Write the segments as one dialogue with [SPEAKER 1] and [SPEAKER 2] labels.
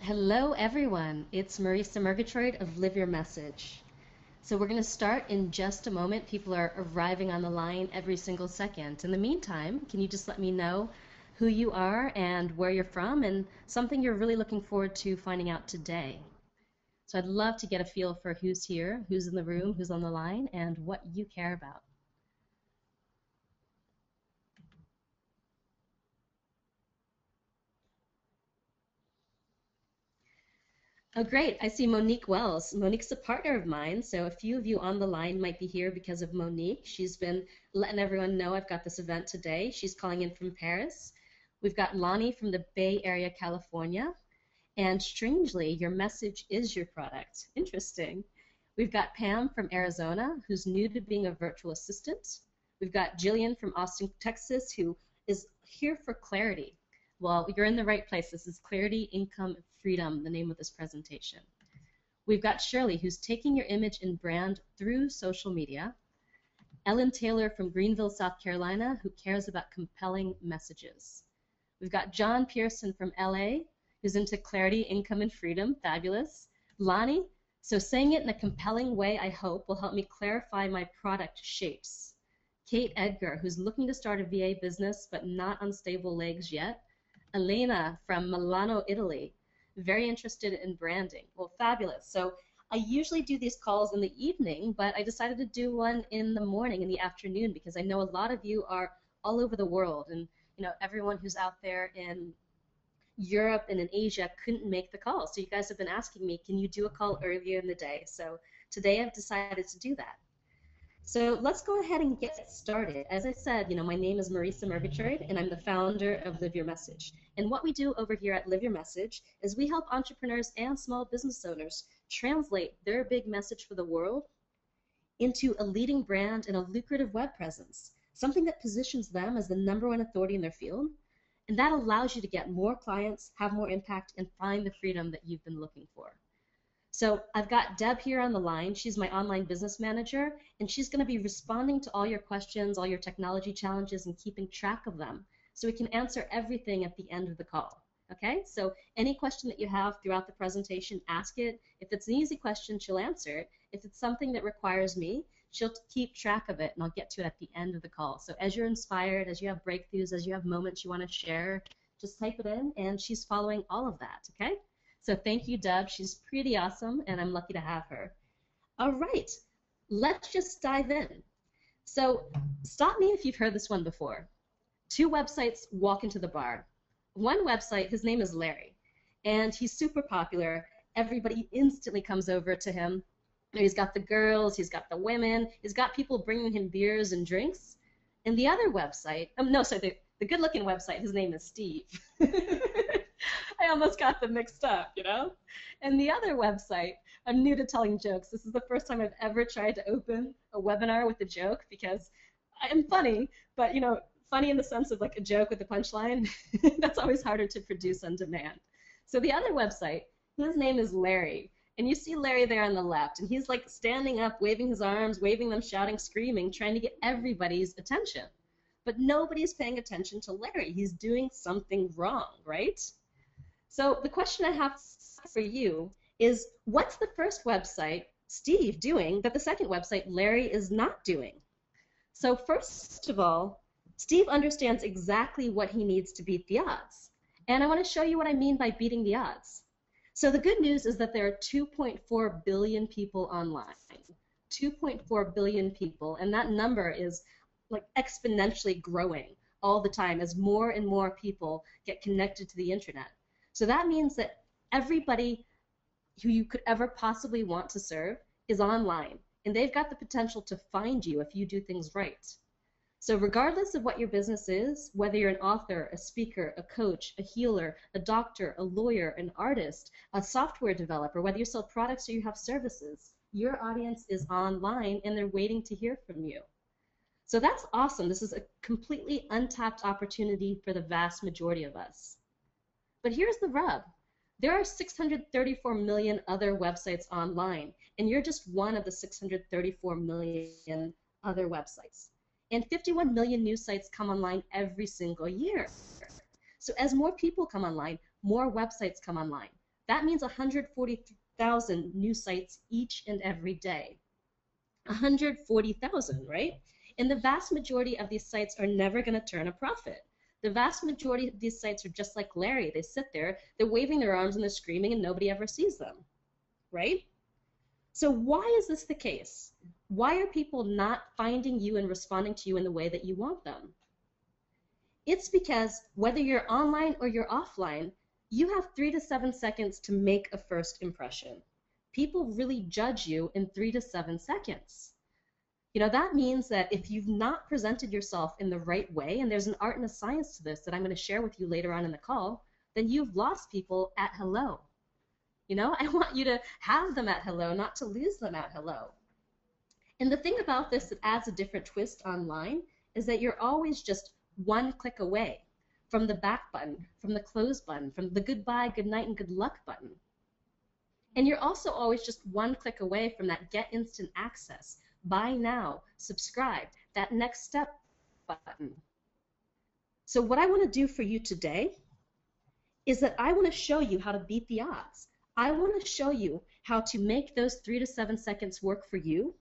[SPEAKER 1] Hello, everyone. It's Marisa Murgatroyd of Live Your Message. So we're going to start in just a moment. People are arriving on the line every single second. In the meantime, can you just let me know who you are and where you're from and something you're really looking forward to finding out today? So I'd love to get a feel for who's here, who's in the room, who's on the line, and what you care about. Oh, great. I see Monique Wells. Monique's a partner of mine, so a few of you on the line might be here because of Monique. She's been letting everyone know I've got this event today. She's calling in from Paris. We've got Lonnie from the Bay Area, California. And strangely, your message is your product. Interesting. We've got Pam from Arizona, who's new to being a virtual assistant. We've got Jillian from Austin, Texas, who is here for clarity. Well, you're in the right place. This is Clarity, Income, Freedom, the name of this presentation. We've got Shirley, who's taking your image and brand through social media. Ellen Taylor from Greenville, South Carolina, who cares about compelling messages. We've got John Pearson from LA, who's into clarity, income, and freedom. Fabulous. Lonnie, so saying it in a compelling way, I hope, will help me clarify my product shapes. Kate Edgar, who's looking to start a VA business but not on stable legs yet. Elena from Milano, Italy, very interested in branding. Well, fabulous. So I usually do these calls in the evening, but I decided to do one in the morning, in the afternoon, because I know a lot of you are all over the world, and everyone who's out there in Europe and in Asia couldn't make the call. So you guys have been asking me, can you do a call earlier in the day? So today I've decided to do that. So let's go ahead and get started. As I said, my name is Marisa Murgatroyd, and I'm the founder of Live Your Message. And what we do over here at Live Your Message is we help entrepreneurs and small business owners translate their big message for the world into a leading brand and a lucrative web presence, something that positions them as the #1 authority in their field. And that allows you to get more clients, have more impact, and find the freedom that you've been looking for. So I've got Deb here on the line. She's my online business manager, and she's going to be responding to all your questions, all your technology challenges, and keeping track of them so we can answer everything at the end of the call. Okay? So any question that you have throughout the presentation, ask it. If it's an easy question, she'll answer it. If it's something that requires me, she'll keep track of it, and I'll get to it at the end of the call. So as you're inspired, as you have breakthroughs, as you have moments you want to share, just type it in, and she's following all of that, okay? So thank you, Deb. She's pretty awesome, and I'm lucky to have her. All right, let's just dive in. So stop me if you've heard this one before. 2 websites walk into the bar. One website, his name is Larry, and he's super popular. Everybody instantly comes over to him. He's got the girls, he's got the women, he's got people bringing him beers and drinks. And the other website, the good-looking website, his name is Steve. I almost got them mixed up, And the other website, I'm new to telling jokes. This is the first time I've ever tried to open a webinar with a joke because I am funny, but, funny in the sense of like a joke with a punchline. That's always harder to produce on demand. So the other website, his name is Larry. And you see Larry there on the left, and he's like standing up, waving his arms, waving them, shouting, screaming, trying to get everybody's attention. But nobody's paying attention to Larry. He's doing something wrong, right? So the question I have for you is, what's the first website, Steve, doing that the second website, Larry, is not doing? So first of all, Steve understands exactly what he needs to beat the odds. And I want to show you what I mean by beating the odds. So the good news is that there are 2.4 billion people online. 2.4 billion people, and that number is like exponentially growing all the time as more and more people get connected to the internet. So that means that everybody who you could ever possibly want to serve is online, and they've got the potential to find you if you do things right. So regardless of what your business is, whether you're an author, a speaker, a coach, a healer, a doctor, a lawyer, an artist, a software developer, whether you sell products or you have services, your audience is online and they're waiting to hear from you. So that's awesome. This is a completely untapped opportunity for the vast majority of us. But here's the rub. There are 634 million other websites online, and you're just one of the 634 million other websites. And 51 million new sites come online every single year. So as more people come online, more websites come online. That means 140,000 new sites each and every day. 140,000, right? And the vast majority of these sites are never going to turn a profit. The vast majority of these sites are just like Larry. They sit there, they're waving their arms and they're screaming and nobody ever sees them, right? So why is this the case? Why are people not finding you and responding to you in the way that you want them? It's because whether you're online or you're offline, you have 3 to 7 seconds to make a first impression. People really judge you in 3 to 7 seconds. You know, that means that if you've not presented yourself in the right way, and there's an art and a science to this that I'm going to share with you later on in the call, then you've lost people at hello. You know, I want you to have them at hello, not to lose them at hello. And the thing about this that adds a different twist online is that you're always just one click away from the back button, from the close button, from the goodbye, good night, and good luck button. And you're also always just one click away from that get instant access, buy now, subscribe, that next step button. So what I want to do for you today is that I want to show you how to beat the odds. I want to show you how to make those 3 to 7 seconds work for you.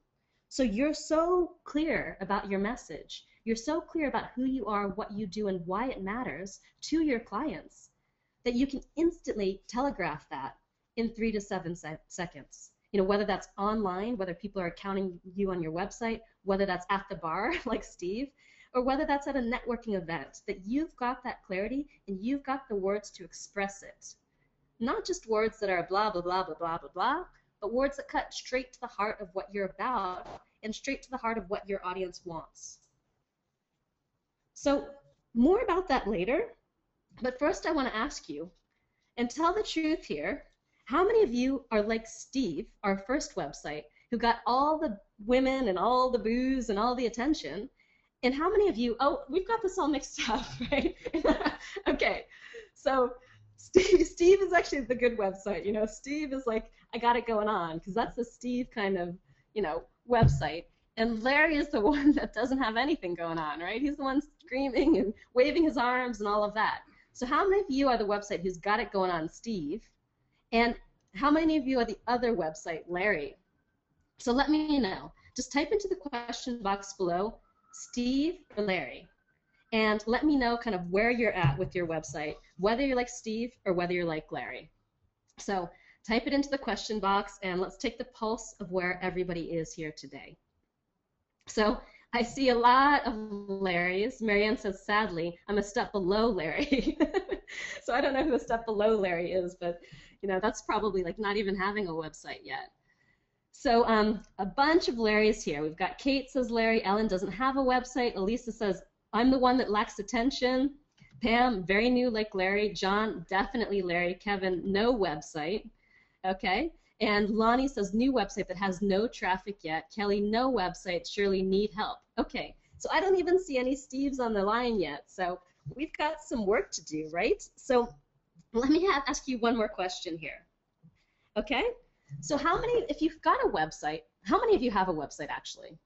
[SPEAKER 1] So you're so clear about your message. You're so clear about who you are, what you do, and why it matters to your clients that you can instantly telegraph that in 3 to 7 seconds. You know, whether that's online, whether people are counting you on your website, whether that's at the bar like Steve, or whether that's at a networking event, that you've got that clarity and you've got the words to express it. Not just words that are blah, blah, blah, blah, blah, blah, blah, but words that cut straight to the heart of what you're about and straight to the heart of what your audience wants. So more about that later, but first I want to ask you, and tell the truth here, how many of you are like Steve, our first website, who got all the women and all the booze and all the attention? And how many of you, oh, we've got this all mixed up, right? Okay, so Steve is actually the good website. You know, Steve is like, I got it going on, because that's the Steve kind of, you know, website. And Larry is the one that doesn't have anything going on, right? He's the one screaming and waving his arms and all of that. So how many of you are the website who's got it going on, Steve? And how many of you are the other website, Larry? So let me know. Just type into the question box below, Steve or Larry. And let me know kind of where you're at with your website, whether you're like Steve or whether you're like Larry. So type it into the question box, and let's take the pulse of where everybody is here today. So I see a lot of Larrys. Marianne says, sadly, I'm a step below Larry. So I don't know who a step below Larry is, but you know, that's probably like not even having a website yet. So a bunch of Larrys here. We've got Kate says Larry. Ellen doesn't have a website. Elisa says, I'm the one that lacks attention. Pam, very new like Larry. John, definitely Larry. Kevin, no website. Okay. And Lonnie says, new website that has no traffic yet. Kelly, no website. Shirley, need help. Okay. So I don't even see any Steves on the line yet. So we've got some work to do, right? So let me ask you one more question here. Okay? So how many, if you've got a website, how many of you have a website actually?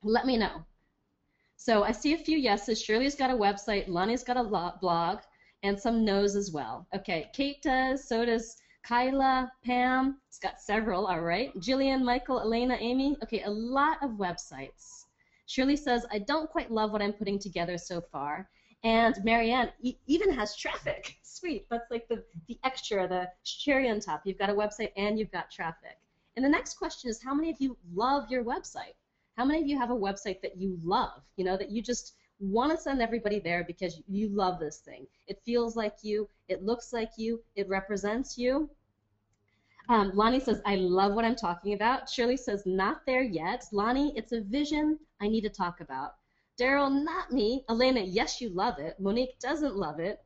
[SPEAKER 1] Let me know. So I see a few yeses. Shirley's got a website. Lonnie's got a blog, and some no's as well. Okay, Kate does. So does Kyla. Pam. It's got several. All right. Jillian, Michael, Elena, Amy. Okay, a lot of websites. Shirley says, I don't quite love what I'm putting together so far. And Marianne even has traffic. Sweet. That's like the extra, the cherry on top. You've got a website and you've got traffic. And the next question is, how many of you love your website? How many of you have a website that you love, you know, that you just want to send everybody there because you love this thing? It feels like you, it looks like you, it represents you. Lonnie says, I love what I'm talking about. Shirley says, not there yet. Lonnie, it's a vision I need to talk about. Daryl, not me. Elena, yes, you love it. Monique doesn't love it.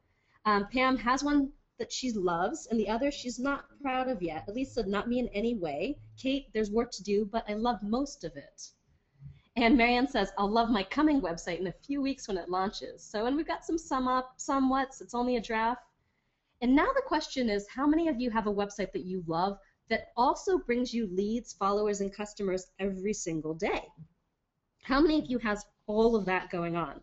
[SPEAKER 1] Pam has one that she loves, and the other she's not proud of yet. Elisa, not me in any way. Kate, there's work to do, but I love most of it. And Marianne says, I'll love my coming website in a few weeks when it launches. So, and we've got some somewhats. It's only a draft. And now the question is, how many of you have a website that you love that also brings you leads, followers, and customers every single day? How many of you has all of that going on?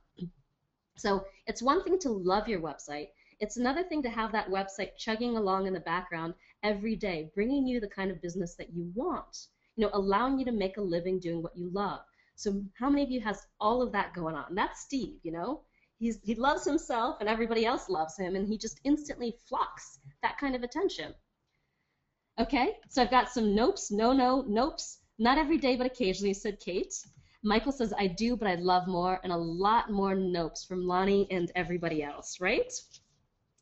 [SPEAKER 1] So it's one thing to love your website. It's another thing to have that website chugging along in the background every day, bringing you the kind of business that you want, allowing you to make a living doing what you love. So how many of you has all of that going on? That's Steve, he loves himself and everybody else loves him, and he just instantly flocks that kind of attention. Okay, so I've got some nopes, nopes. Not every day, but occasionally, said Kate. Michael says, I do, but I'd love more, and a lot more nopes from Lonnie and everybody else, right?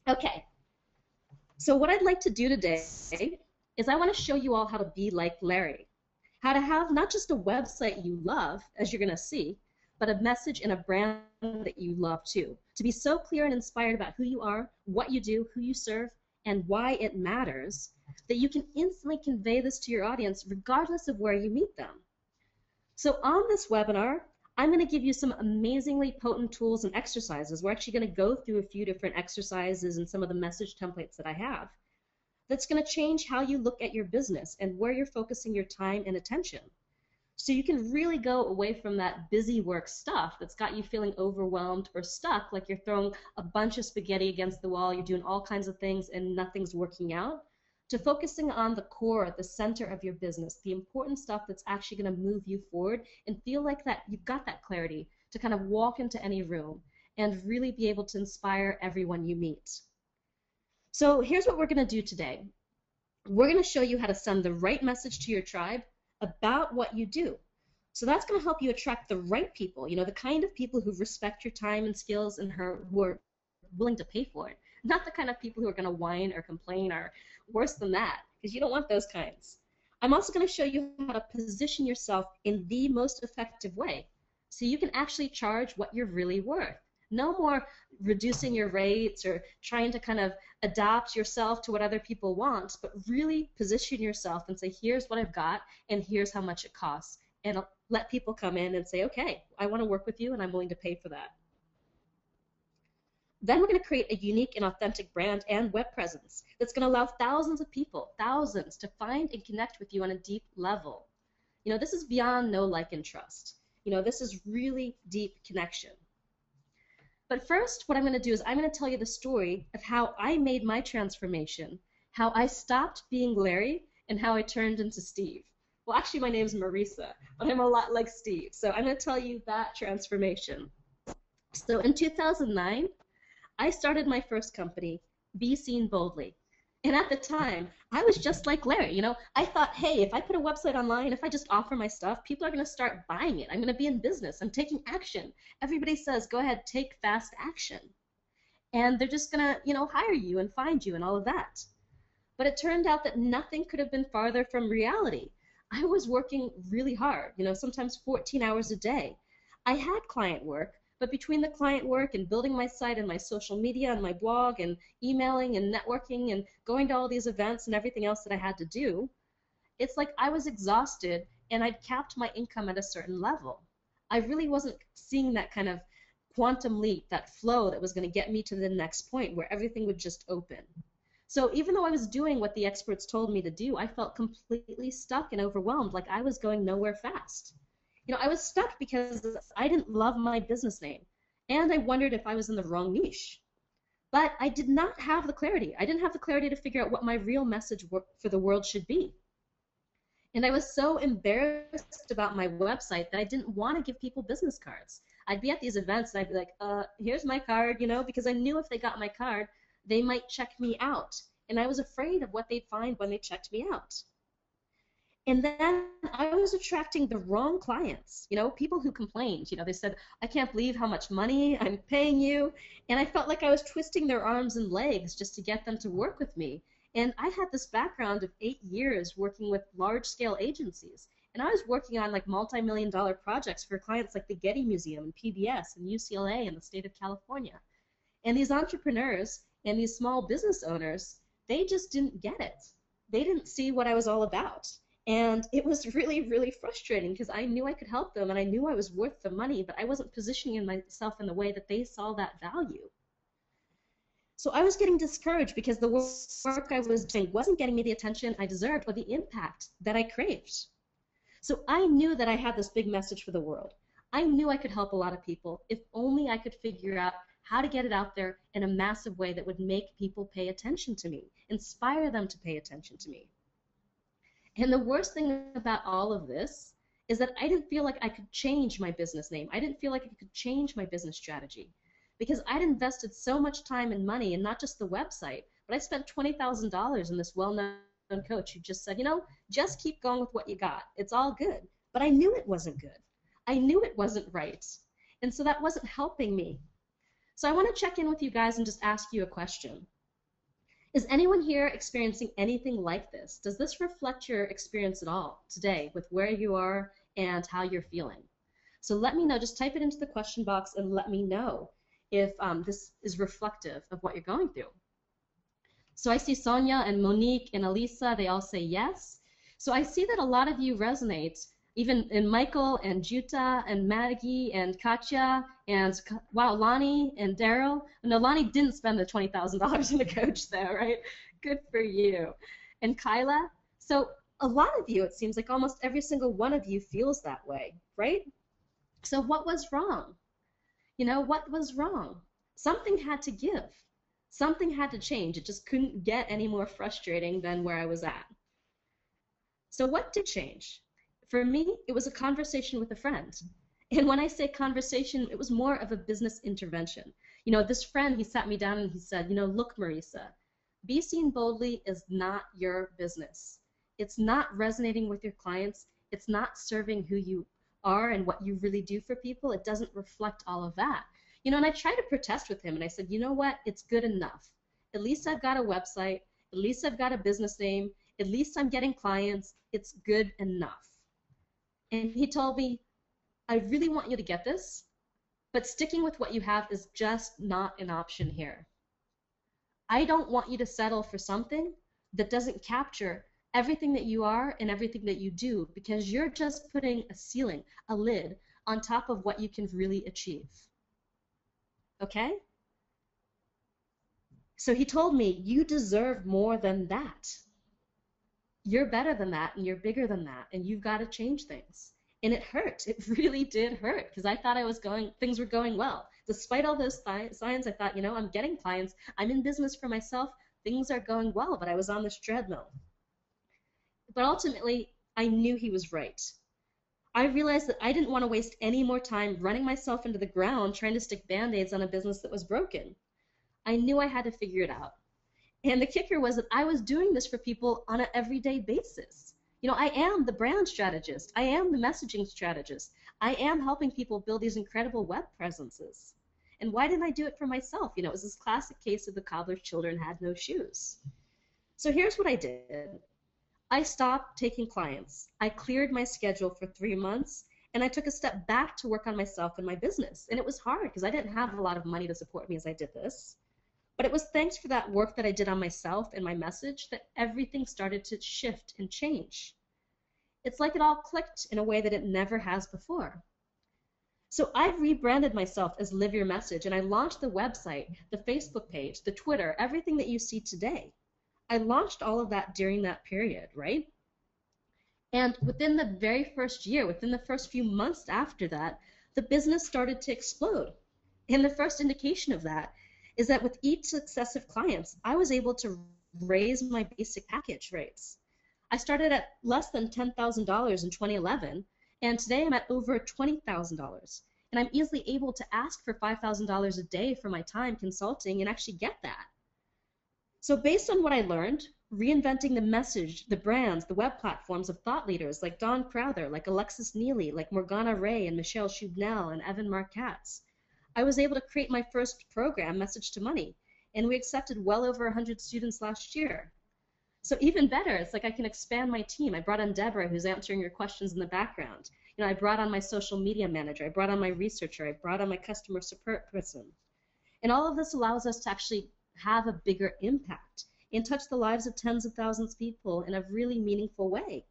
[SPEAKER 1] Okay, so what I'd like to do today is I want to show you all how to be like Larry, how to have not just a website you love, as you're going to see, but a message and a brand that you love too. To be so clear and inspired about who you are, what you do, who you serve, and why it matters, that you can instantly convey this to your audience regardless of where you meet them. So on this webinar, I'm going to give you some amazingly potent tools and exercises. We're actually going to go through a few different exercises and some of the message templates that I have. That's going to change how you look at your business and where you're focusing your time and attention. So you can really go away from that busy work stuff that's got you feeling overwhelmed or stuck, like you're throwing a bunch of spaghetti against the wall, you're doing all kinds of things and nothing's working out, to focusing on the core, the center of your business, the important stuff that's actually going to move you forward and feel like that you've got that clarity to kind of walk into any room and really be able to inspire everyone you meet. So here's what we're going to do today. We're going to show you how to send the right message to your tribe about what you do. So that's going to help you attract the right people, the kind of people who respect your time and skills and who are willing to pay for it. Not the kind of people who are going to whine or complain or worse than that, because you don't want those kinds. I'm also going to show you how to position yourself in the most effective way so you can actually charge what you're really worth. No more reducing your rates or trying to kind of adapt yourself to what other people want, but really position yourself and say, here's what I've got and here's how much it costs. And let people come in and say, okay, I want to work with you and I'm willing to pay for that. Then we're going to create a unique and authentic brand and web presence that's going to allow thousands of people, thousands, to find and connect with you on a deep level. This is beyond know, like, and trust. This is really deep connection. But first, what I'm going to do is I'm going to tell you the story of how I made my transformation, how I stopped being Larry, and how I turned into Steve. Well, actually, my name's Marisa, but I'm a lot like Steve. So I'm going to tell you that transformation. So in 2009, I started my first company, Be Seen Boldly. And at the time, I was just like Larry. I thought, hey, if I put a website online, if I just offer my stuff, people are going to start buying it. I'm going to be in business. I'm taking action. Everybody says, go ahead, take fast action. And they're just going to, hire you and find you and all of that. But it turned out that nothing could have been farther from reality. I was working really hard, sometimes 14 hours a day. I had client work, but between the client work and building my site and my social media and my blog and emailing and networking and going to all these events and everything else that I had to do, it's like I was exhausted and I'd capped my income at a certain level. I really wasn't seeing that kind of quantum leap, that flow that was going to get me to the next point where everything would just open. So even though I was doing what the experts told me to do, I felt completely stuck and overwhelmed, like I was going nowhere fast. I was stuck because I didn't love my business name, and I wondered if I was in the wrong niche. But I did not have the clarity. I didn't have the clarity to figure out what my real message for the world should be. And I was so embarrassed about my website that I didn't want to give people business cards. I'd be at these events and I'd be like, here's my card, because I knew if they got my card, they might check me out. And I was afraid of what they'd find when they checked me out. And then I was attracting the wrong clients, people who complained. They said, I can't believe how much money I'm paying you. And I felt like I was twisting their arms and legs just to get them to work with me. And I had this background of 8 years working with large-scale agencies. And I was working on like multi-million-dollar projects for clients like the Getty Museum and PBS and UCLA and the state of California. And these entrepreneurs and these small business owners, they just didn't get it. They didn't see what I was all about. And it was really, really frustrating because I knew I could help them and I knew I was worth the money, but I wasn't positioning myself in the way that they saw that value. So I was getting discouraged because the work I was doing wasn't getting me the attention I deserved or the impact that I craved. So I knew that I had this big message for the world. I knew I could help a lot of people if only I could figure out how to get it out there in a massive way that would make people pay attention to me, inspire them to pay attention to me. And the worst thing about all of this is that I didn't feel like I could change my business name. I didn't feel like I could change my business strategy because I'd invested so much time and money in not just the website, but I spent $20,000 in this well-known coach who just said, just keep going with what you got. It's all good. But I knew it wasn't good. I knew it wasn't right. And so that wasn't helping me. So I want to check in with you guys and just ask you a question. Is anyone here experiencing anything like this? Does this reflect your experience at all today with where you are and how you're feeling? So let me know. Just type it into the question box and let me know if this is reflective of what you're going through. So I see Sonia and Monique and Elisa, they all say yes. So I see that a lot of you resonate, even in Michael and Juta and Maggie and Katya and, wow, Lonnie and Daryl. No, Lonnie didn't spend the $20,000 in the coach though, right? Good for you. And Kyla. So a lot of you, it seems like almost every single one of you feels that way, right? So what was wrong? What was wrong? Something had to give. Something had to change. It just couldn't get any more frustrating than where I was at. So what did change? For me, it was a conversation with a friend. And when I say conversation, it was more of a business intervention. This friend, he sat me down and he said, look, Marisa, be seen boldly is not your business. It's not resonating with your clients. It's not serving who you are and what you really do for people. It doesn't reflect all of that. And I tried to protest with him and I said, you know what? It's good enough. At least I've got a website. At least I've got a business name. At least I'm getting clients. It's good enough. And he told me, I really want you to get this, but sticking with what you have is just not an option here. I don't want you to settle for something that doesn't capture everything that you are and everything that you do, because you're just putting a ceiling, a lid, on top of what you can really achieve. Okay? So he told me, you deserve more than that. You're better than that, and you're bigger than that, and you've got to change things. And it hurt. It really did hurt, because I thought things were going well. Despite all those signs, I thought, I'm getting clients. I'm in business for myself. Things are going well, but I was on this treadmill. But ultimately, I knew he was right. I realized that I didn't want to waste any more time running myself into the ground trying to stick Band-Aids on a business that was broken. I knew I had to figure it out. And the kicker was that I was doing this for people on an everyday basis. I am the brand strategist. I am the messaging strategist. I am helping people build these incredible web presences. And why didn't I do it for myself? It was this classic case of the cobbler's children had no shoes. So here's what I did. I stopped taking clients. I cleared my schedule for 3 months, and I took a step back to work on myself and my business. And it was hard because I didn't have a lot of money to support me as I did this. But it was thanks for that work that I did on myself and my message that everything started to shift and change. It's like it all clicked in a way that it never has before. So I've rebranded myself as Live Your Message, and I launched the website, the Facebook page, the Twitter, everything that you see today. I launched all of that during that period, right? And within the very first year, within the first few months after that, the business started to explode. And the first indication of that is that with each successive client, I was able to raise my basic package rates. I started at less than $10,000 in 2011, and today I'm at over $20,000. And I'm easily able to ask for $5,000 a day for my time consulting and actually get that. So based on what I learned, reinventing the message, the brands, the web platforms of thought leaders like Don Crowther, like Alexis Neely, like Morgana Ray and Michelle Schubnell and Evan Markatz, I was able to create my first program, Message to Money, and we accepted well over 100 students last year. So even better, it's like I can expand my team. I brought on Deborah, who's answering your questions in the background. I brought on my social media manager. I brought on my researcher. I brought on my customer support person. And all of this allows us to actually have a bigger impact and touch the lives of tens of thousands of people in a really meaningful way.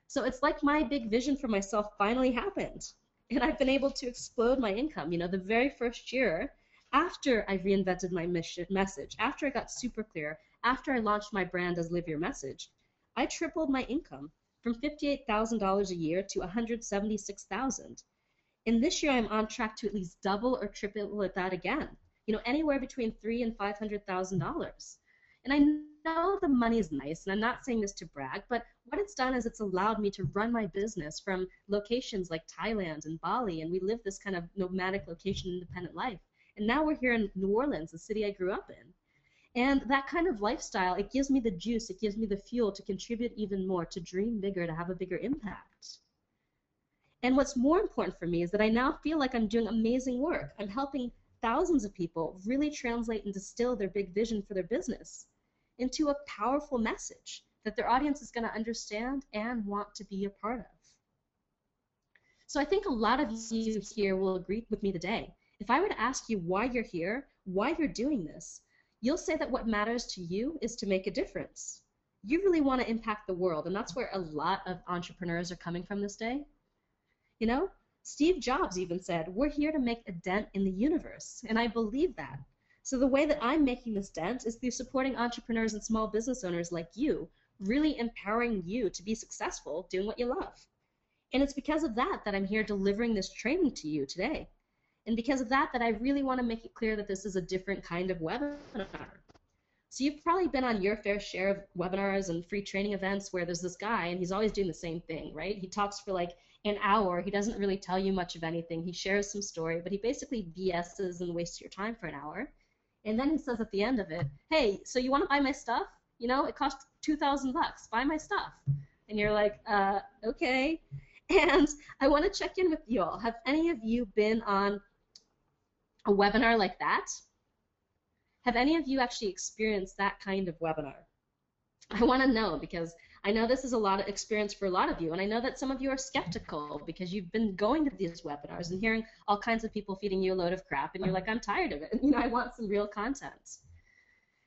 [SPEAKER 1] So it's like my big vision for myself finally happened. And I've been able to explode my income. The very first year, after I reinvented my message, after I got super clear, after I launched my brand as Live Your Message, I tripled my income from $58,000 a year to $176,000. And this year I'm on track to at least double or triple that again. Anywhere between $300,000 and $500,000. And I know the money is nice, and I'm not saying this to brag, but what it's done is it's allowed me to run my business from locations like Thailand and Bali, and we live this kind of nomadic location independent life. And now we're here in New Orleans, the city I grew up in. And that kind of lifestyle, it gives me the juice, it gives me the fuel to contribute even more, to dream bigger, to have a bigger impact. And what's more important for me is that I now feel like I'm doing amazing work. I'm helping thousands of people really translate and distill their big vision for their business into a powerful message that their audience is going to understand and want to be a part of. So I think a lot of you here will agree with me today. If I were to ask you why you're here, why you're doing this, you'll say that what matters to you is to make a difference. You really want to impact the world, and that's where a lot of entrepreneurs are coming from this day. Steve Jobs even said, we're here to make a dent in the universe, and I believe that. So the way that I'm making this dent is through supporting entrepreneurs and small business owners like you, really empowering you to be successful doing what you love. And it's because of that that I'm here delivering this training to you today. And because of that I really want to make it clear that this is a different kind of webinar. So you've probably been on your fair share of webinars and free training events where there's this guy and he's always doing the same thing, right? He talks for like an hour. He doesn't really tell you much of anything. He shares some story, but he basically BS's and wastes your time for an hour. And then he says at the end of it, hey, so you want to buy my stuff? It costs $2,000. Buy my stuff. And you're like, okay. And I want to check in with you all. Have any of you been on a webinar like that? Have any of you actually experienced that kind of webinar? I want to know, because I know this is a lot of experience for a lot of you, and I know that some of you are skeptical because you've been going to these webinars and hearing all kinds of people feeding you a load of crap, and you're like, I'm tired of it. I want some real content.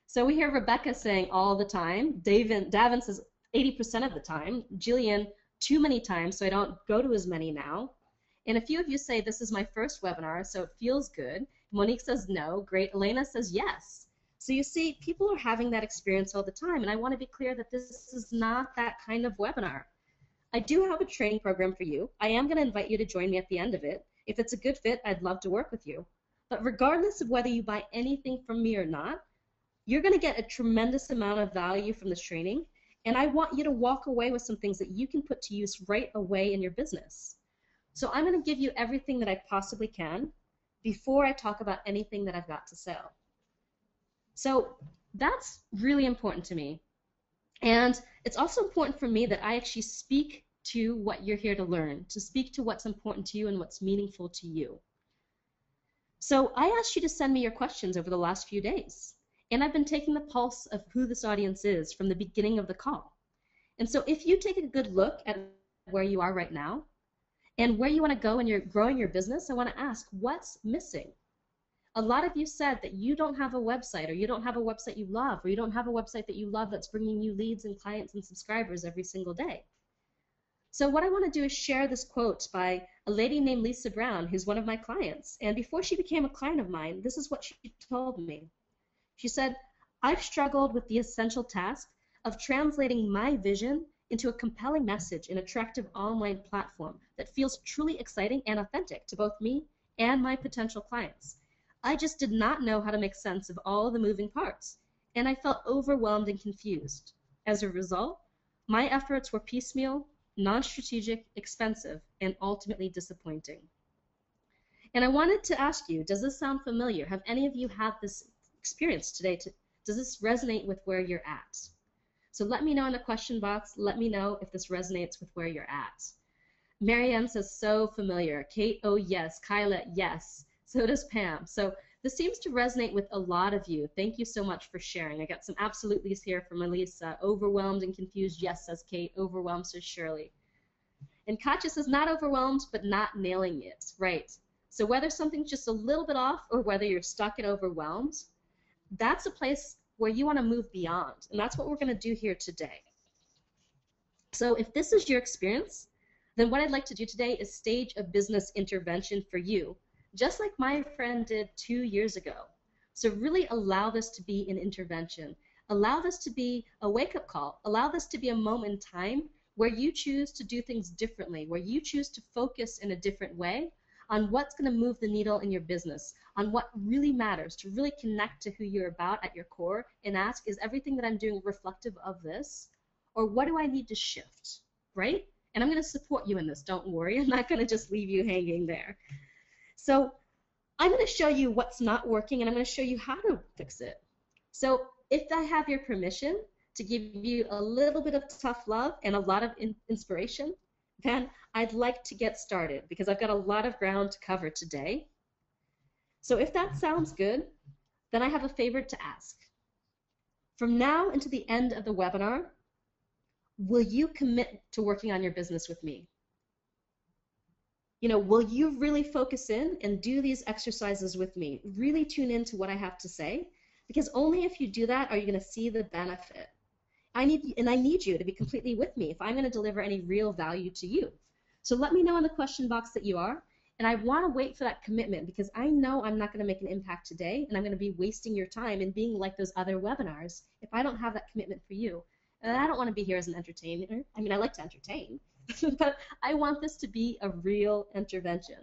[SPEAKER 1] So we hear Rebecca saying all the time. Davin says 80% of the time. Jillian, too many times, so I don't go to as many now. And a few of you say, this is my first webinar, so it feels good. Monique says no. Great. Elena says yes. So you see, people are having that experience all the time, and I want to be clear that this is not that kind of webinar. I do have a training program for you. I am going to invite you to join me at the end of it. If it's a good fit, I'd love to work with you. But regardless of whether you buy anything from me or not, you're going to get a tremendous amount of value from this training, and I want you to walk away with some things that you can put to use right away in your business. So I'm going to give you everything that I possibly can before I talk about anything that I've got to sell. So that's really important to me. And it's also important for me that I actually speak to what you're here to learn, to speak to what's important to you and what's meaningful to you. So I asked you to send me your questions over the last few days. And I've been taking the pulse of who this audience is from the beginning of the call. And so if you take a good look at where you are right now and where you want to go when you're growing your business, I want to ask, what's missing? A lot of you said that you don't have a website, or you don't have a website you love, or you don't have a website that you love that's bringing you leads and clients and subscribers every single day. So what I want to do is share this quote by a lady named Lisa Brown, who's one of my clients. And before she became a client of mine, this is what she told me. She said, I've struggled with the essential task of translating my vision into a compelling message in an attractive online platform that feels truly exciting and authentic to both me and my potential clients. I just did not know how to make sense of all the moving parts, and I felt overwhelmed and confused. As a result, my efforts were piecemeal, non-strategic, expensive, and ultimately disappointing. And I wanted to ask you, does this sound familiar? Have any of you had this experience today? Does this resonate with where you're at? So let me know in the question box. Let me know if this resonates with where you're at. Marianne says, so familiar. Kate, oh yes. Kyla, yes. So does Pam. So this seems to resonate with a lot of you. Thank you so much for sharing. I got some absolutelys here from Elisa. Overwhelmed and confused, yes, says Kate. Overwhelmed, says Shirley. And Katja says, not overwhelmed, but not nailing it. Right. So whether something's just a little bit off or whether you're stuck and overwhelmed, that's a place where you want to move beyond. And that's what we're going to do here today. So if this is your experience, then what I'd like to do today is stage a business intervention for you, just like my friend did 2 years ago. So really allow this to be an intervention. Allow this to be a wake-up call. Allow this to be a moment in time where you choose to do things differently, where you choose to focus in a different way on what's going to move the needle in your business, on what really matters, to really connect to who you're about at your core and ask, is everything that I'm doing reflective of this? Or what do I need to shift, right? And I'm going to support you in this, don't worry. I'm not going to just leave you hanging there. So I'm going to show you what's not working, and I'm going to show you how to fix it. So if I have your permission to give you a little bit of tough love and a lot of inspiration, then I'd like to get started because I've got a lot of ground to cover today. So if that sounds good, then I have a favor to ask. From now until the end of the webinar, will you commit to working on your business with me? You know, will you really focus in and do these exercises with me? Really tune into what I have to say, because only if you do that are you going to see the benefit. I need you to be completely with me if I'm going to deliver any real value to you. So let me know in the question box that you are, and I want to wait for that commitment because I know I'm not going to make an impact today, and I'm going to be wasting your time and being like those other webinars if I don't have that commitment for you. And I don't want to be here as an entertainer. I mean, I like to entertain, but I want this to be a real intervention.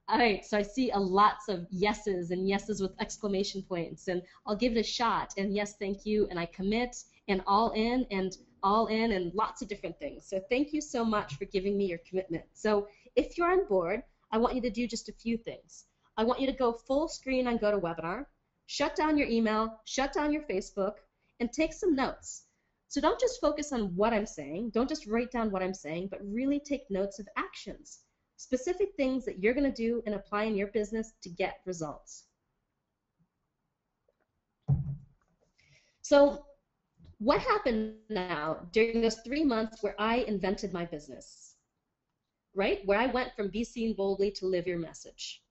[SPEAKER 1] All right, so I see lots of yeses and yeses with exclamation points, and I'll give it a shot, and yes, thank you, and I commit, and all in, and lots of different things. So thank you so much for giving me your commitment. So if you're on board, I want you to do just a few things. I want you to go full screen on GoToWebinar, shut down your email, shut down your Facebook, and take some notes. So don't just focus on what I'm saying, don't just write down what I'm saying, but really take notes of actions, specific things that you're going to do and apply in your business to get results. So what happened now during those 3 months where I invented my business, right? Where I went from be seen boldly to live your message.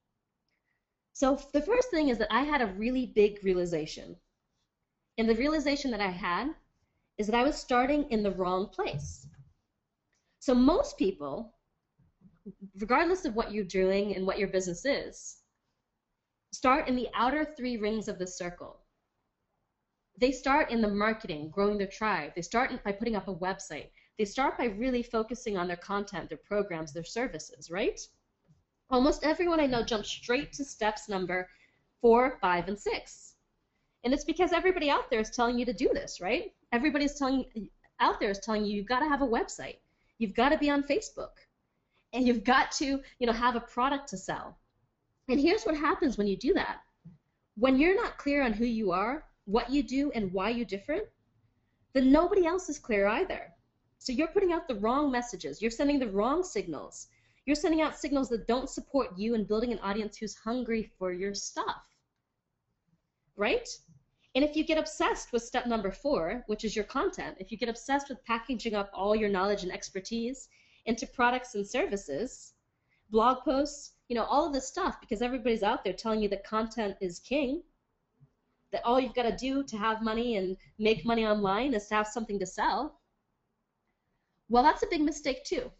[SPEAKER 1] So the first thing is that I had a really big realization. And the realization that I had is that I was starting in the wrong place. So most people, regardless of what you're doing and what your business is, start in the outer 3 rings of the circle. They start in the marketing, growing their tribe. They start by putting up a website. They start by really focusing on their content, their programs, their services, right? Almost everyone I know jumps straight to steps number 4, 5, and 6. And it's because everybody out there is telling you to do this, right? Everybody's out there is telling you you've got to have a website. You've got to be on Facebook. And you've got to, have a product to sell. And here's what happens when you do that. When you're not clear on who you are, what you do, and why you're different, then nobody else is clear either. So you're putting out the wrong messages. You're sending the wrong signals. You're sending out signals that don't support you in building an audience who's hungry for your stuff, right? And if you get obsessed with step number 4, which is your content, if you get obsessed with packaging up all your knowledge and expertise into products and services, blog posts, all of this stuff, because everybody's out there telling you that content is king, that all you've got to do to have money and make money online is to have something to sell, well, that's a big mistake too.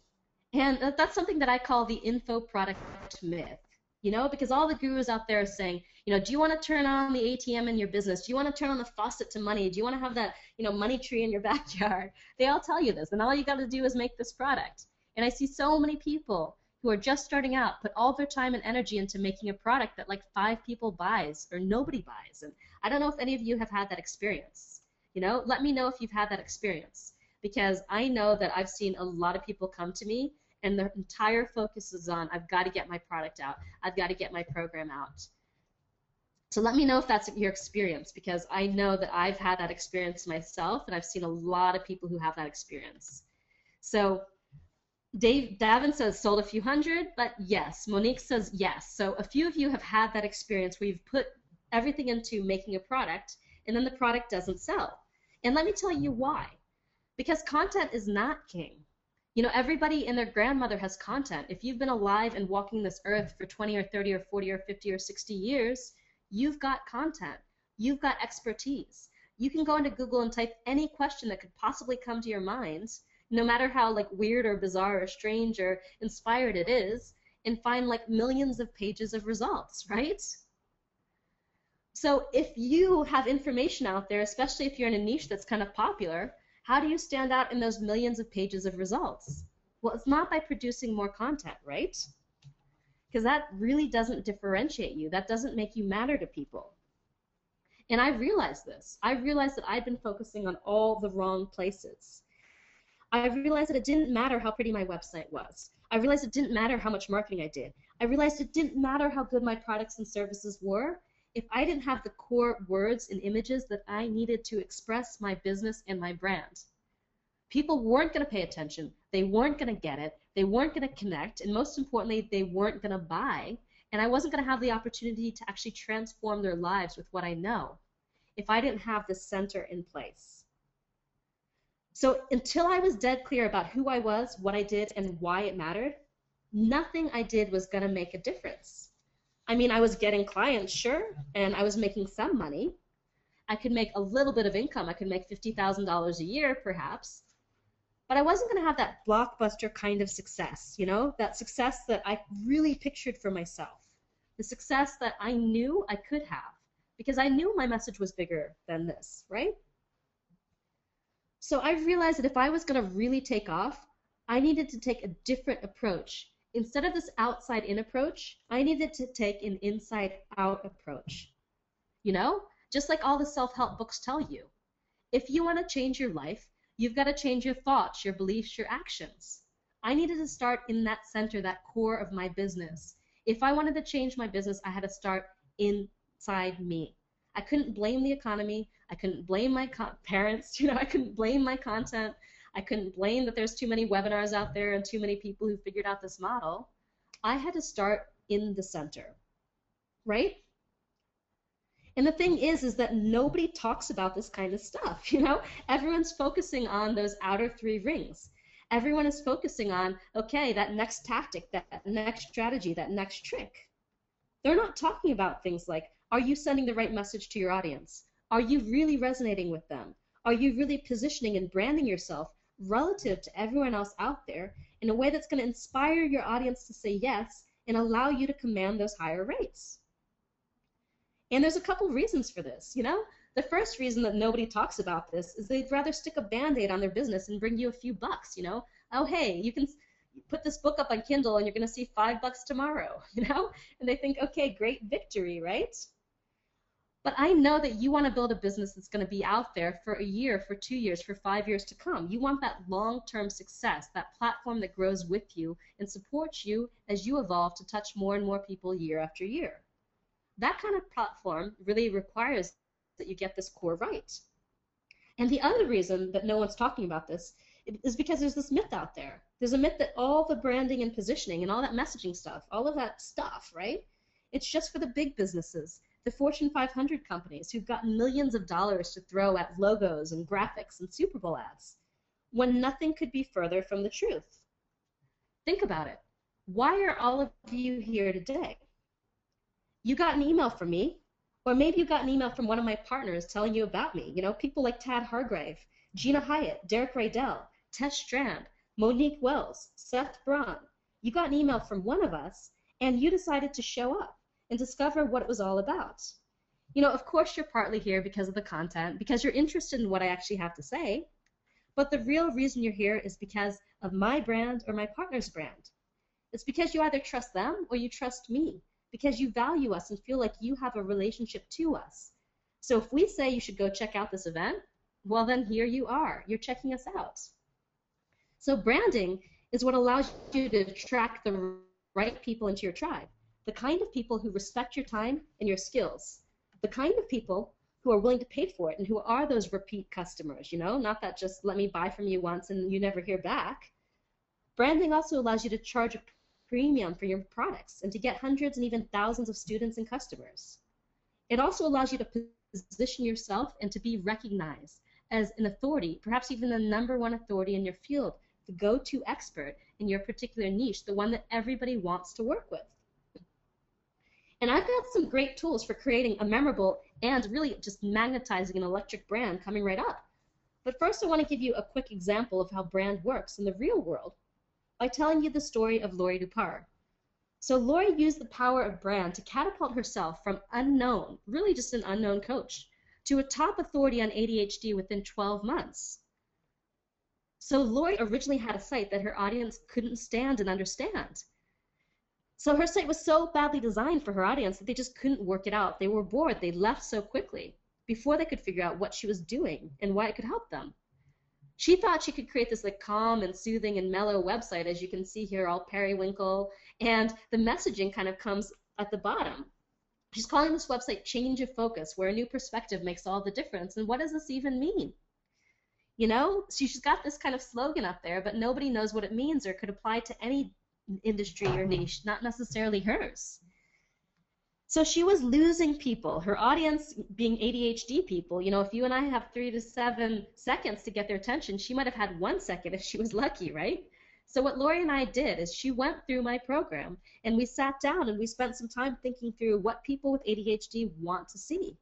[SPEAKER 1] And that's something that I call the info product myth, because all the gurus out there are saying, do you want to turn on the ATM in your business? Do you want to turn on the faucet to money? Do you want to have that, money tree in your backyard? They all tell you this, and all you got to do is make this product. And I see so many people who are just starting out put all their time and energy into making a product that like 5 people buys or nobody buys. And I don't know if any of you have had that experience. Let me know if you've had that experience, because I know that I've seen a lot of people come to me and their entire focus is on, I've got to get my product out. I've got to get my program out. So let me know if that's your experience, because I know that I've had that experience myself, and I've seen a lot of people who have that experience. So Davin says sold a few hundred, but yes. Monique says yes. So a few of you have had that experience where you've put everything into making a product, and then the product doesn't sell. And let me tell you why. Because content is not king. Everybody and their grandmother has content. If you've been alive and walking this earth for 20 or 30 or 40 or 50 or 60 years, you've got content. You've got expertise. You can go into Google and type any question that could possibly come to your mind, no matter how weird or bizarre or strange or inspired it is, and find millions of pages of results, right? So if you have information out there, especially if you're in a niche that's kind of popular, how do you stand out in those millions of pages of results? Well, it's not by producing more content, right? because that really doesn't differentiate you. That doesn't make you matter to people. And I realized this. I realized that I'd been focusing on all the wrong places. I realized that it didn't matter how pretty my website was. I realized it didn't matter how much marketing I did. I realized it didn't matter how good my products and services were if I didn't have the core words and images that I needed to express my business and my brand. People weren't going to pay attention. They weren't going to get it. They weren't going to connect. And most importantly, they weren't going to buy. And I wasn't going to have the opportunity to actually transform their lives with what I know if I didn't have this center in place. So until I was dead clear about who I was, what I did, and why it mattered, nothing I did was going to make a difference. I mean, I was getting clients, sure, and I was making some money. I could make a little bit of income. I could make $50,000 a year, perhaps. But I wasn't going to have that blockbuster kind of success, you know, that success that I really pictured for myself, the success that I knew I could have, because I knew my message was bigger than this, right? So I realized that if I was going to really take off, I needed to take a different approach. Instead of this outside-in approach, I needed to take an inside-out approach. You know, just like all the self-help books tell you. If you want to change your life, you've got to change your thoughts, your beliefs, your actions. I needed to start in that center, that core of my business. If I wanted to change my business, I had to start inside me. I couldn't blame the economy. I couldn't blame my parents. You know, I couldn't blame my content. I couldn't blame that there's too many webinars out there and too many people who figured out this model. I had to start in the center, right? And the thing is that nobody talks about this kind of stuff, you know? Everyone's focusing on those outer three rings. Everyone is focusing on, okay, that next tactic, that next strategy, that next trick. They're not talking about things like, are you sending the right message to your audience? Are you really resonating with them? Are you really positioning and branding yourself relative to everyone else out there in a way that's going to inspire your audience to say yes and allow you to command those higher rates? And there's a couple reasons for this, you know? The first reason that nobody talks about this is they'd rather stick a Band-Aid on their business and bring you a few bucks, you know? Oh, hey, you can put this book up on Kindle and you're going to see $5 tomorrow, you know? And they think, okay, great victory, right? But I know that you want to build a business that's going to be out there for a year, for 2 years, for 5 years to come. You want that long-term success, that platform that grows with you and supports you as you evolve to touch more and more people year after year. That kind of platform really requires that you get this core right. And the other reason that no one's talking about this is because there's this myth out there. There's a myth that all the branding and positioning and all that messaging stuff, all of that stuff, right? It's just for the big businesses, the Fortune 500 companies who've gotten millions of dollars to throw at logos and graphics and Super Bowl ads, when nothing could be further from the truth. Think about it. Why are all of you here today? You got an email from me, or maybe you got an email from one of my partners telling you about me. You know, people like Tad Hargrave, Gina Hyatt, Derek Raydell, Tess Strand, Monique Wells, Seth Braun. You got an email from one of us, and you decided to show up and discover what it was all about. You know, of course you're partly here because of the content, because you're interested in what I actually have to say, but the real reason you're here is because of my brand or my partner's brand. It's because you either trust them or you trust me, because you value us and feel like you have a relationship to us. So if we say you should go check out this event, well then here you are. You're checking us out. So branding is what allows you to attract the right people into your tribe, the kind of people who respect your time and your skills, the kind of people who are willing to pay for it and who are those repeat customers, you know, not that just let me buy from you once and you never hear back. Branding also allows you to charge a premium for your products and to get hundreds and even thousands of students and customers. It also allows you to position yourself and to be recognized as an authority, perhaps even the #1 authority in your field, the go-to expert in your particular niche, the one that everybody wants to work with. And I've got some great tools for creating a memorable and really just magnetizing an electric brand coming right up. But first I want to give you a quick example of how brand works in the real world by telling you the story of Lori Dupar. So Lori used the power of brand to catapult herself from unknown, really just an unknown coach, to a top authority on ADHD within 12 months. So Lori originally had a site that her audience couldn't stand and understand. So her site was so badly designed for her audience that they just couldn't work it out. They were bored. They left so quickly before they could figure out what she was doing and why it could help them. She thought she could create this like calm and soothing and mellow website, as you can see here, all periwinkle, and the messaging kind of comes at the bottom. She's calling this website Change of Focus, where a new perspective makes all the difference. And what does this even mean? You know, she's got this kind of slogan up there, but nobody knows what it means or could apply to any industry or niche, not necessarily hers. So she was losing people, her audience being ADHD people. You know, if you and I have 3 to 7 seconds to get their attention, she might have had 1 second if she was lucky, right? So what Lori and I did is she went through my program and we sat down and we spent some time thinking through what people with ADHD want to see.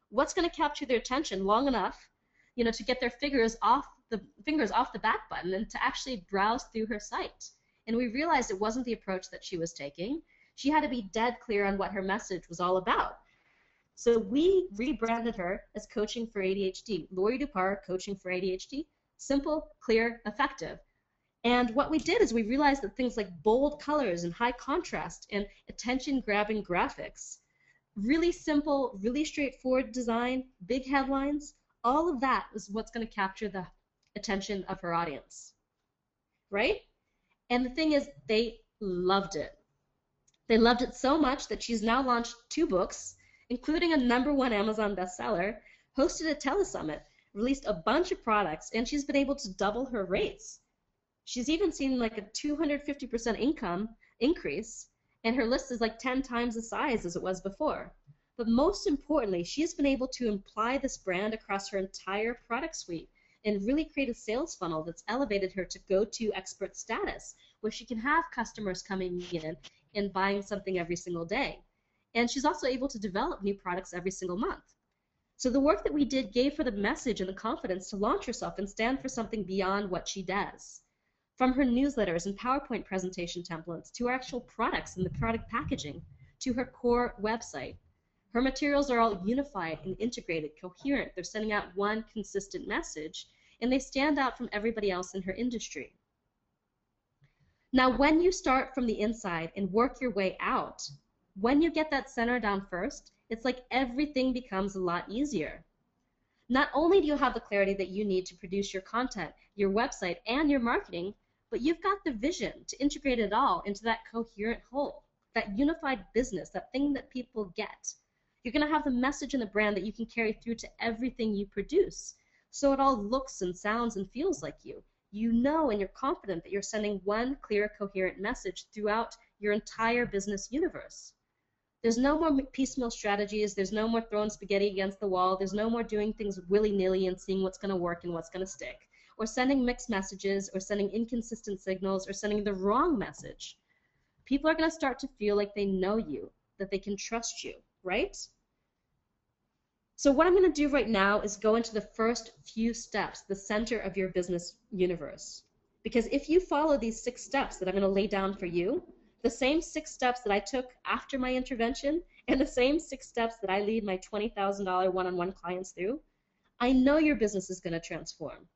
[SPEAKER 1] What's going to capture their attention long enough, you know, to get their fingers off the back button and to actually browse through her site. And we realized it wasn't the approach that she was taking. She had to be dead clear on what her message was all about. So we rebranded her as Coaching for ADHD. Lori Dupar, Coaching for ADHD. Simple, clear, effective. And what we did is we realized that things like bold colors and high contrast and attention-grabbing graphics, really simple, really straightforward design, big headlines, all of that is what's going to capture the attention of her audience, right? And the thing is, they loved it. They loved it so much that she's now launched 2 books, including a #1 Amazon bestseller, hosted a telesummit, released a bunch of products, and she's been able to double her rates. She's even seen like a 250% income increase, and her list is like 10 times the size as it was before. But most importantly, she's been able to apply this brand across her entire product suite and really create a sales funnel that's elevated her to go-to expert status, where she can have customers coming in and buying something every single day. And she's also able to develop new products every single month. So the work that we did gave her the message and the confidence to launch herself and stand for something beyond what she does. From her newsletters and PowerPoint presentation templates to her actual products and the product packaging to her core website. Her materials are all unified and integrated, coherent. They're sending out one consistent message, and they stand out from everybody else in her industry. Now, when you start from the inside and work your way out, when you get that center down first, it's like everything becomes a lot easier. Not only do you have the clarity that you need to produce your content, your website, and your marketing, but you've got the vision to integrate it all into that coherent whole, that unified business, that thing that people get. You're going to have the message and the brand that you can carry through to everything you produce, so it all looks and sounds and feels like you. You know and you're confident that you're sending one clear, coherent message throughout your entire business universe. There's no more piecemeal strategies. There's no more throwing spaghetti against the wall. There's no more doing things willy-nilly and seeing what's going to work and what's going to stick, or sending mixed messages, or sending inconsistent signals, or sending the wrong message. People are going to start to feel like they know you, that they can trust you, right? So what I'm going to do right now is go into the first few steps, the center of your business universe. Because if you follow these 6 steps that I'm going to lay down for you, the same 6 steps that I took after my intervention and the same 6 steps that I lead my $20,000 one-on-one clients through, I know your business is going to transform.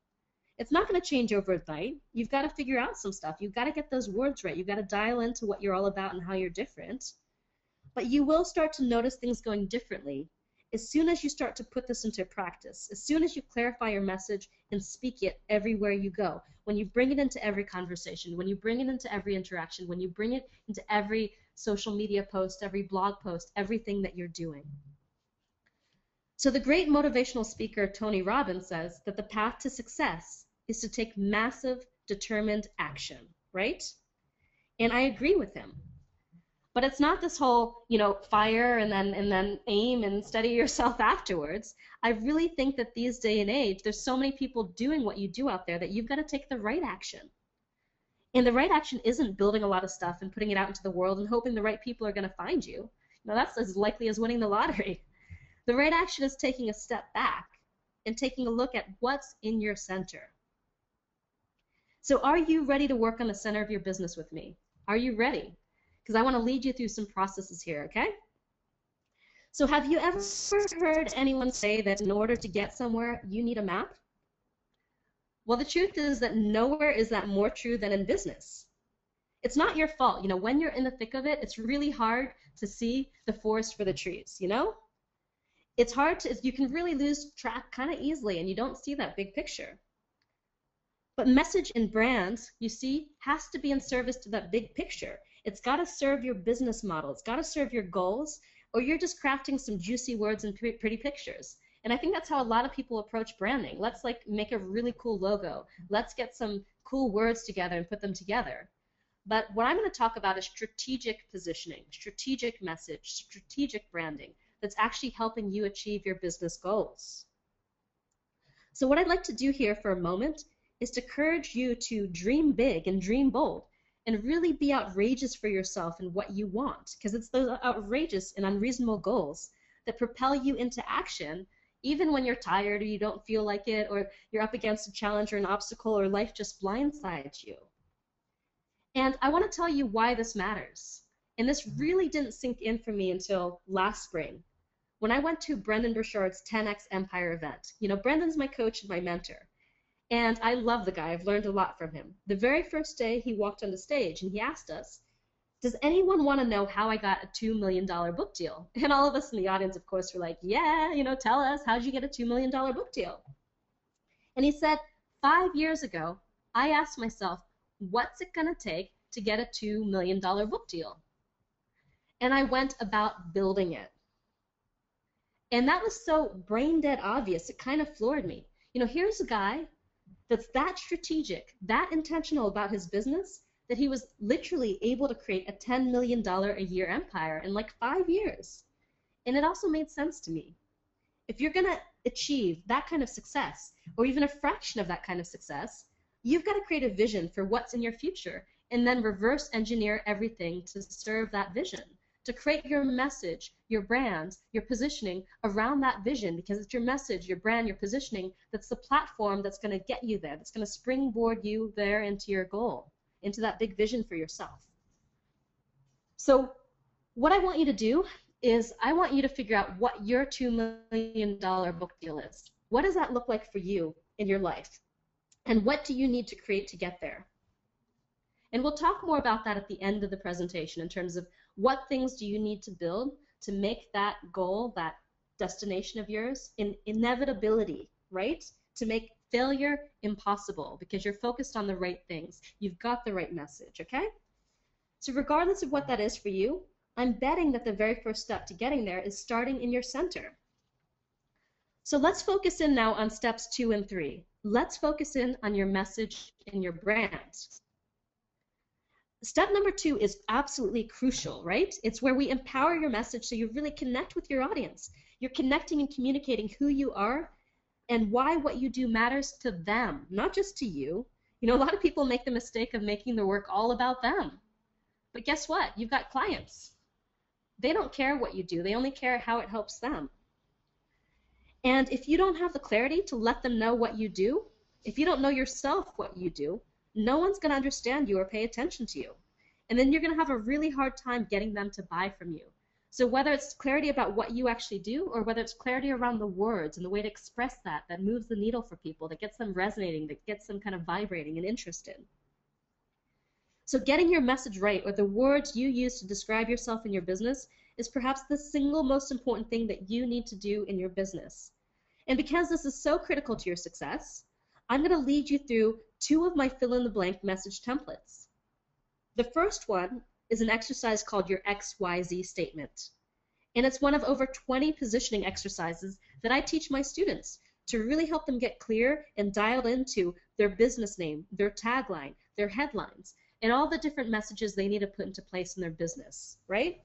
[SPEAKER 1] It's not going to change overnight. You've got to figure out some stuff. You've got to get those words right. You've got to dial into what you're all about and how you're different. But you will start to notice things going differently as soon as you start to put this into practice, as soon as you clarify your message and speak it everywhere you go, when you bring it into every conversation, when you bring it into every interaction, when you bring it into every social media post, every blog post, everything that you're doing. So the great motivational speaker Tony Robbins says that the path to success is to take massive, determined action, right? And I agree with him. But it's not this whole, you know, fire and then aim and study yourself afterwards. I really think that these day and age, there's so many people doing what you do out there that you've got to take the right action. And the right action isn't building a lot of stuff and putting it out into the world and hoping the right people are going to find you. Now that's as likely as winning the lottery. The right action is taking a step back and taking a look at what's in your center. So are you ready to work on the center of your business with me? Are you ready? Because I want to lead you through some processes here, okay? So have you ever heard anyone say that in order to get somewhere, you need a map? Well, the truth is that nowhere is that more true than in business. It's not your fault. You know, when you're in the thick of it, it's really hard to see the forest for the trees, you know? It's hard to, you can really lose track kind of easily and you don't see that big picture. But message and brands, you see, has to be in service to that big picture. It's got to serve your business model. It's got to serve your goals, or you're just crafting some juicy words and pretty pictures. And I think that's how a lot of people approach branding. Let's like make a really cool logo. Let's get some cool words together and put them together. But what I'm going to talk about is strategic positioning, strategic message, strategic branding that's actually helping you achieve your business goals. So what I'd like to do here for a moment is to encourage you to dream big and dream bold and really be outrageous for yourself and what you want, because it's those outrageous and unreasonable goals that propel you into action even when you're tired or you don't feel like it, or you're up against a challenge or an obstacle, or life just blindsides you. And I want to tell you why this matters. And this really didn't sink in for me until last spring when I went to Brendan Burchard's 10X Empire event. You know, Brendan's my coach and my mentor. And I love the guy. I've learned a lot from him. The very first day he walked on the stage and he asked us, does anyone want to know how I got a $2 million book deal? And all of us in the audience, of course, were like, yeah, you know, tell us, how'd you get a $2 million book deal? And he said, 5 years ago, I asked myself, what's it going to take to get a $2 million book deal? And I went about building it. And that was so brain dead obvious, it kind of floored me. You know, here's a guy that's that strategic, that intentional about his business, that he was literally able to create a $10 million a year empire in like 5 years. And it also made sense to me. If you're going to achieve that kind of success, or even a fraction of that kind of success, you've got to create a vision for what's in your future and then reverse engineer everything to serve that vision, to create your message, your brand, your positioning around that vision, because it's your message, your brand, your positioning that's the platform that's going to get you there, that's going to springboard you there into your goal, into that big vision for yourself. So what I want you to do is I want you to figure out what your $2 million book deal is. What does that look like for you in your life? And what do you need to create to get there? And we'll talk more about that at the end of the presentation in terms of what things do you need to build to make that goal, that destination of yours, an inevitability, right? To make failure impossible because you're focused on the right things. You've got the right message, okay? So regardless of what that is for you, I'm betting that the very first step to getting there is starting in your center. So let's focus in now on steps 2 and 3. Let's focus in on your message and your brand. Step number 2 is absolutely crucial, right? It's where we empower your message so you really connect with your audience. You're connecting and communicating who you are and why what you do matters to them, not just to you. You know, a lot of people make the mistake of making their work all about them. But guess what? You've got clients. They don't care what you do. They only care how it helps them. And if you don't have the clarity to let them know what you do, if you don't know yourself what you do, no one's going to understand you or pay attention to you. And then you're going to have a really hard time getting them to buy from you. So whether it's clarity about what you actually do, or whether it's clarity around the words and the way to express that moves the needle for people, that gets them resonating, that gets them kind of vibrating and interested. So getting your message right, or the words you use to describe yourself in your business, is perhaps the single most important thing that you need to do in your business. And because this is so critical to your success, I'm going to lead you through 2 of my fill-in-the-blank message templates. The first one is an exercise called your XYZ statement. And it's one of over 20 positioning exercises that I teach my students to really help them get clear and dialed into their business name, their tagline, their headlines, and all the different messages they need to put into place in their business, right?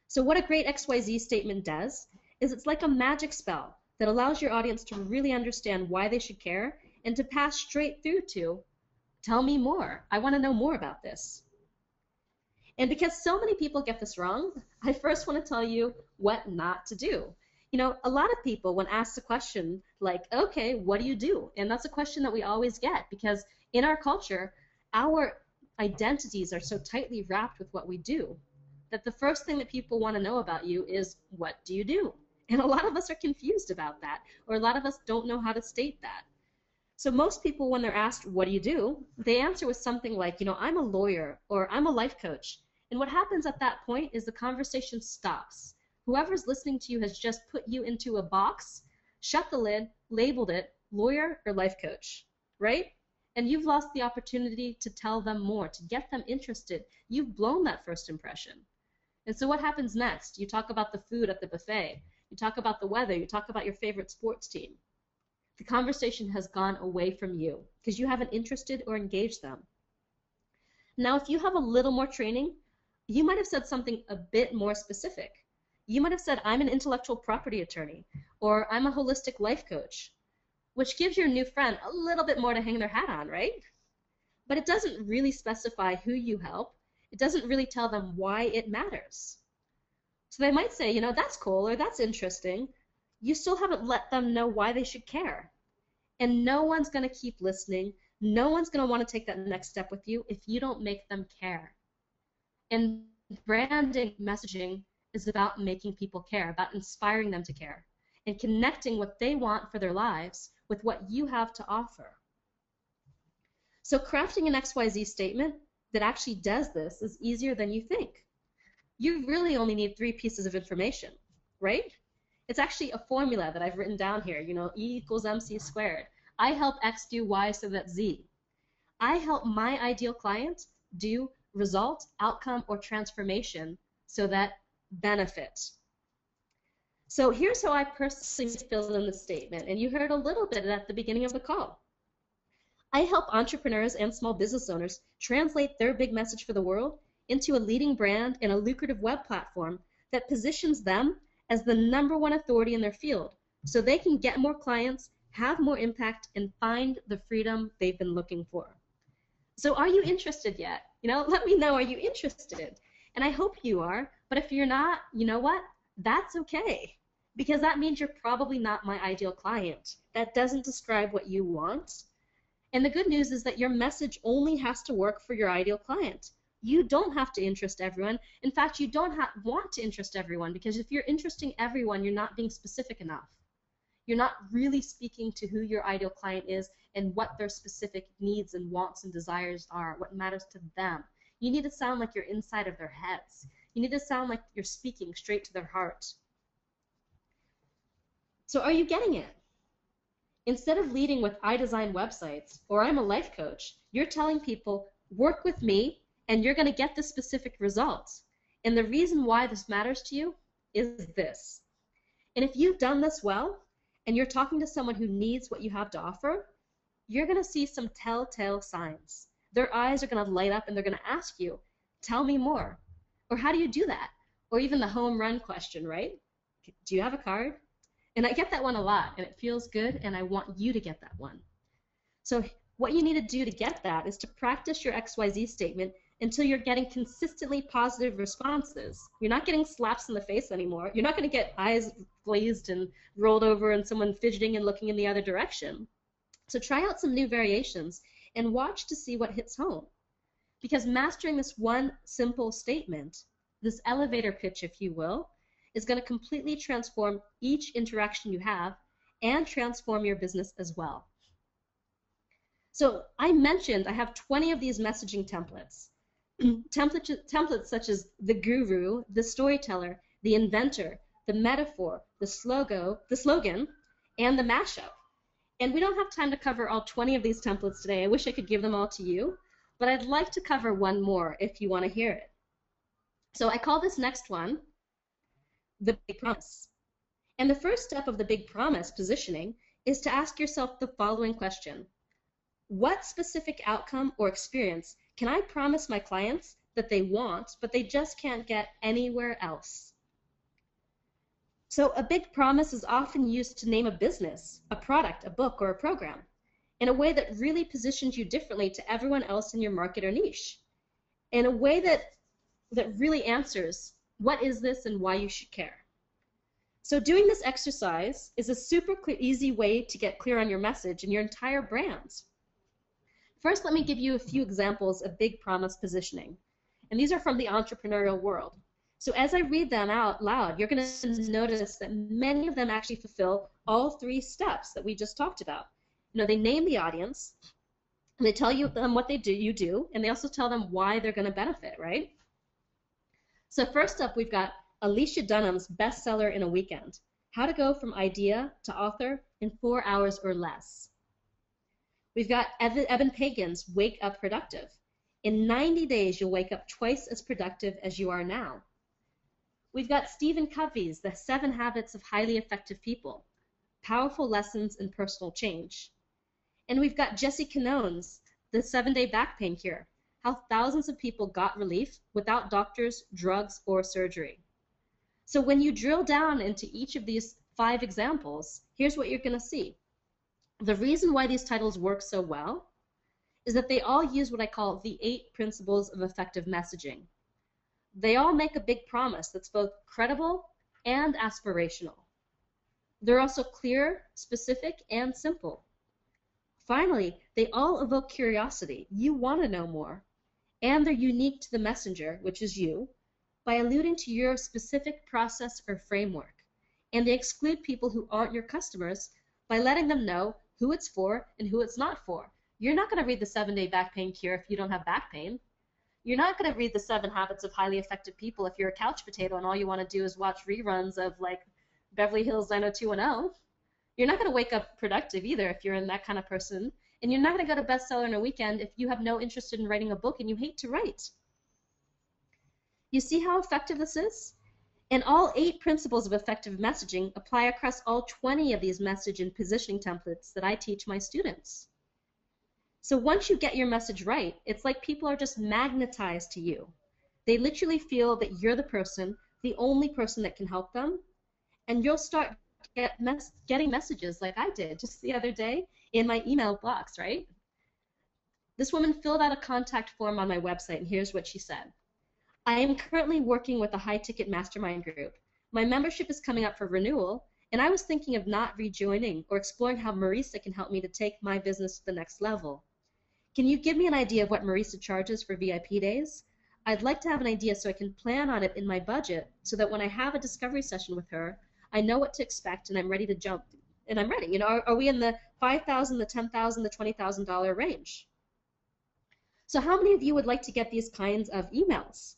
[SPEAKER 1] So what a great XYZ statement does is it's like a magic spell that allows your audience to really understand why they should care and to pass straight through to, tell me more. I want to know more about this. And because so many people get this wrong, I first want to tell you what not to do. You know, a lot of people, when asked a question like, okay, what do you do? And that's a question that we always get because in our culture, our identities are so tightly wrapped with what we do that the first thing that people want to know about you is, what do you do? And a lot of us are confused about that, or a lot of us don't know how to state that. So most people, when they're asked, what do? They answer with something like, I'm a lawyer or I'm a life coach. And what happens at that point is the conversation stops. Whoever's listening to you has just put you into a box, shut the lid, labeled it lawyer or life coach, right? And you've lost the opportunity to tell them more, to get them interested. You've blown that first impression. And so what happens next? You talk about the food at the buffet. You talk about the weather. You talk about your favorite sports team. The conversation has gone away from you because you haven't interested or engaged them. Now, if you have a little more training, you might have said something a bit more specific. You might have said, I'm an intellectual property attorney, or I'm a holistic life coach, which gives your new friend a little bit more to hang their hat on, right? But it doesn't really specify who you help. It doesn't really tell them why it matters. So they might say, that's cool, or that's interesting. You still haven't let them know why they should care. And no one's going to keep listening. No one's going to want to take that next step with you if you don't make them care. And branding messaging is about making people care, about inspiring them to care, and connecting what they want for their lives with what you have to offer. So crafting an XYZ statement that actually does this is easier than you think. You really only need 3 pieces of information, right? It's actually a formula that I've written down here, E equals MC squared. I help X do Y so that Z. I help my ideal client do result, outcome, or transformation so that benefit. So here's how I personally fill in the statement, and you heard a little bit at the beginning of the call. I help entrepreneurs and small business owners translate their big message for the world into a leading brand and a lucrative web platform that positions them as the #1 authority in their field so they can get more clients, have more impact, and find the freedom they've been looking for. So are you interested yet? Let me know, are you interested? And I hope you are, but if you're not, you know what? That's okay, because that means you're probably not my ideal client. That doesn't describe what you want. And the good news is that your message only has to work for your ideal client. You don't have to interest everyone. In fact, you don't want to interest everyone, because if you're interesting everyone, you're not being specific enough. You're not really speaking to who your ideal client is and what their specific needs and wants and desires are, what matters to them. You need to sound like you're inside of their heads. You need to sound like you're speaking straight to their heart. So are you getting it? Instead of leading with I design websites or I'm a life coach, you're telling people, work with me and you're going to get the specific results. And the reason why this matters to you is this. And if you've done this well and you're talking to someone who needs what you have to offer, you're going to see some telltale signs. Their eyes are going to light up and they're going to ask you, tell me more. Or how do you do that? Or even the home run question, right? Do you have a card? And I get that one a lot, and it feels good, and I want you to get that one. So what you need to do to get that is to practice your XYZ statement until you're getting consistently positive responses. You're not getting slaps in the face anymore. You're not going to get eyes glazed and rolled over and someone fidgeting and looking in the other direction. So try out some new variations and watch to see what hits home. Because mastering this one simple statement, this elevator pitch, if you will, is going to completely transform each interaction you have and transform your business as well. So I mentioned I have 20 of these messaging templates. Templates such as the guru, the storyteller, the inventor, the metaphor, the slogan, and the mashup. And we don't have time to cover all 20 of these templates today. I wish I could give them all to you, but I'd like to cover one more if you want to hear it. So I call this next one the big promise. And the first step of the big promise positioning is to ask yourself the following question. What specific outcome or experience can I promise my clients that they want, but they just can't get anywhere else? So a big promise is often used to name a business, a product, a book, or a program in a way that really positions you differently to everyone else in your market or niche, in a way that really answers what is this and why you should care. So doing this exercise is a super easy way to get clear on your message and your entire brand. First, let me give you a few examples of big promise positioning. And these are from the entrepreneurial world. So as I read them out loud, you're going to notice that many of them actually fulfill all 3 steps that we just talked about. They name the audience, and they tell you them what you do, and they also tell them why they're going to benefit, right? So first up, we've got Alicia Dunham's bestseller in a weekend, How to Go from Idea to Author in 4 hours or Less. We've got Evan Pagan's Wake Up Productive. In 90 days, you'll wake up twice as productive as you are now. We've got Stephen Covey's The 7 Habits of Highly Effective People, Powerful Lessons in Personal Change. And we've got Jesse Canone's The 7-Day Back Pain Cure, How Thousands of People Got Relief Without Doctors, Drugs, or Surgery. So when you drill down into each of these 5 examples, here's what you're going to see. The reason why these titles work so well is that they all use what I call the 8 principles of effective messaging. They all make a big promise that's both credible and aspirational. They're also clear, specific, and simple. Finally, they all evoke curiosity. You want to know more. And they're unique to the messenger, which is you, by alluding to your specific process or framework. And they exclude people who aren't your customers by letting them know who it's for and who it's not for. You're not going to read the 7-Day Back Pain Cure if you don't have back pain. You're not going to read the 7 Habits of Highly Effective People if you're a couch potato and all you want to do is watch reruns of like Beverly Hills 90210. You're not going to wake up productive either if you're in that kind of person. And you're not going to go to bestseller in a weekend if you have no interest in writing a book and you hate to write. You see how effective this is? And all 8 principles of effective messaging apply across all 20 of these message and positioning templates that I teach my students. So once you get your message right, it's like people are just magnetized to you. They literally feel that you're the person, the only person that can help them, and you'll start getting messages like I did just the other day in my email box, right? This woman filled out a contact form on my website, and here's what she said. I am currently working with a high-ticket mastermind group. My membership is coming up for renewal, and I was thinking of not rejoining or exploring how Marisa can help me to take my business to the next level. Can you give me an idea of what Marisa charges for VIP days? I'd like to have an idea so I can plan on it in my budget so that when I have a discovery session with her, I know what to expect and I'm ready to jump. And I'm ready. Are we in the $5,000, the $10,000, the $20,000 range? So how many of you would like to get these kinds of emails?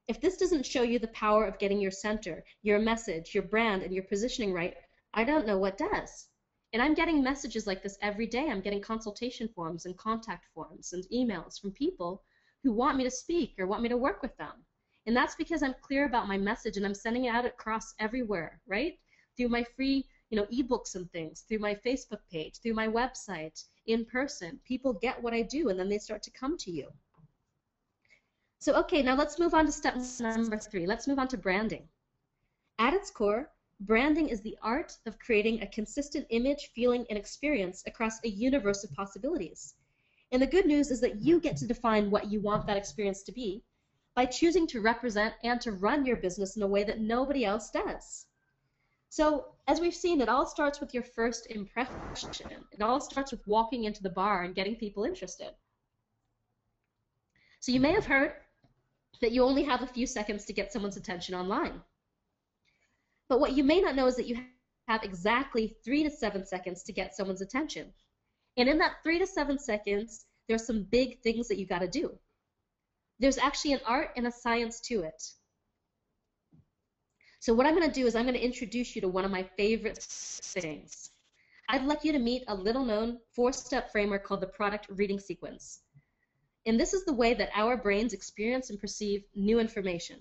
[SPEAKER 1] If this doesn't show you the power of getting your center, your message, your brand, and your positioning right, I don't know what does. And I'm getting messages like this every day. I'm getting consultation forms and contact forms and emails from people who want me to speak or want me to work with them. And that's because I'm clear about my message and I'm sending it out across everywhere, right? Through my free, ebooks and things, through my Facebook page, through my website, in person. People get what I do and then they start to come to you. So, okay, now let's move on to step number 3. Let's move on to branding. At its core, branding is the art of creating a consistent image, feeling, and experience across a universe of possibilities. And the good news is that you get to define what you want that experience to be by choosing to represent and to run your business in a way that nobody else does. So, as we've seen, it all starts with your first impression. It all starts with walking into the bar and getting people interested. So you may have heard that you only have a few seconds to get someone's attention online. But what you may not know is that you have exactly 3 to 7 seconds to get someone's attention. And in that 3 to 7 seconds, there's some big things that you got to do. There's actually an art and a science to it. So what I'm going to do is I'm going to introduce you to one of my favorite things. I'd like you to meet a little-known 4-step framework called the product reading sequence. And this is the way that our brains experience and perceive new information.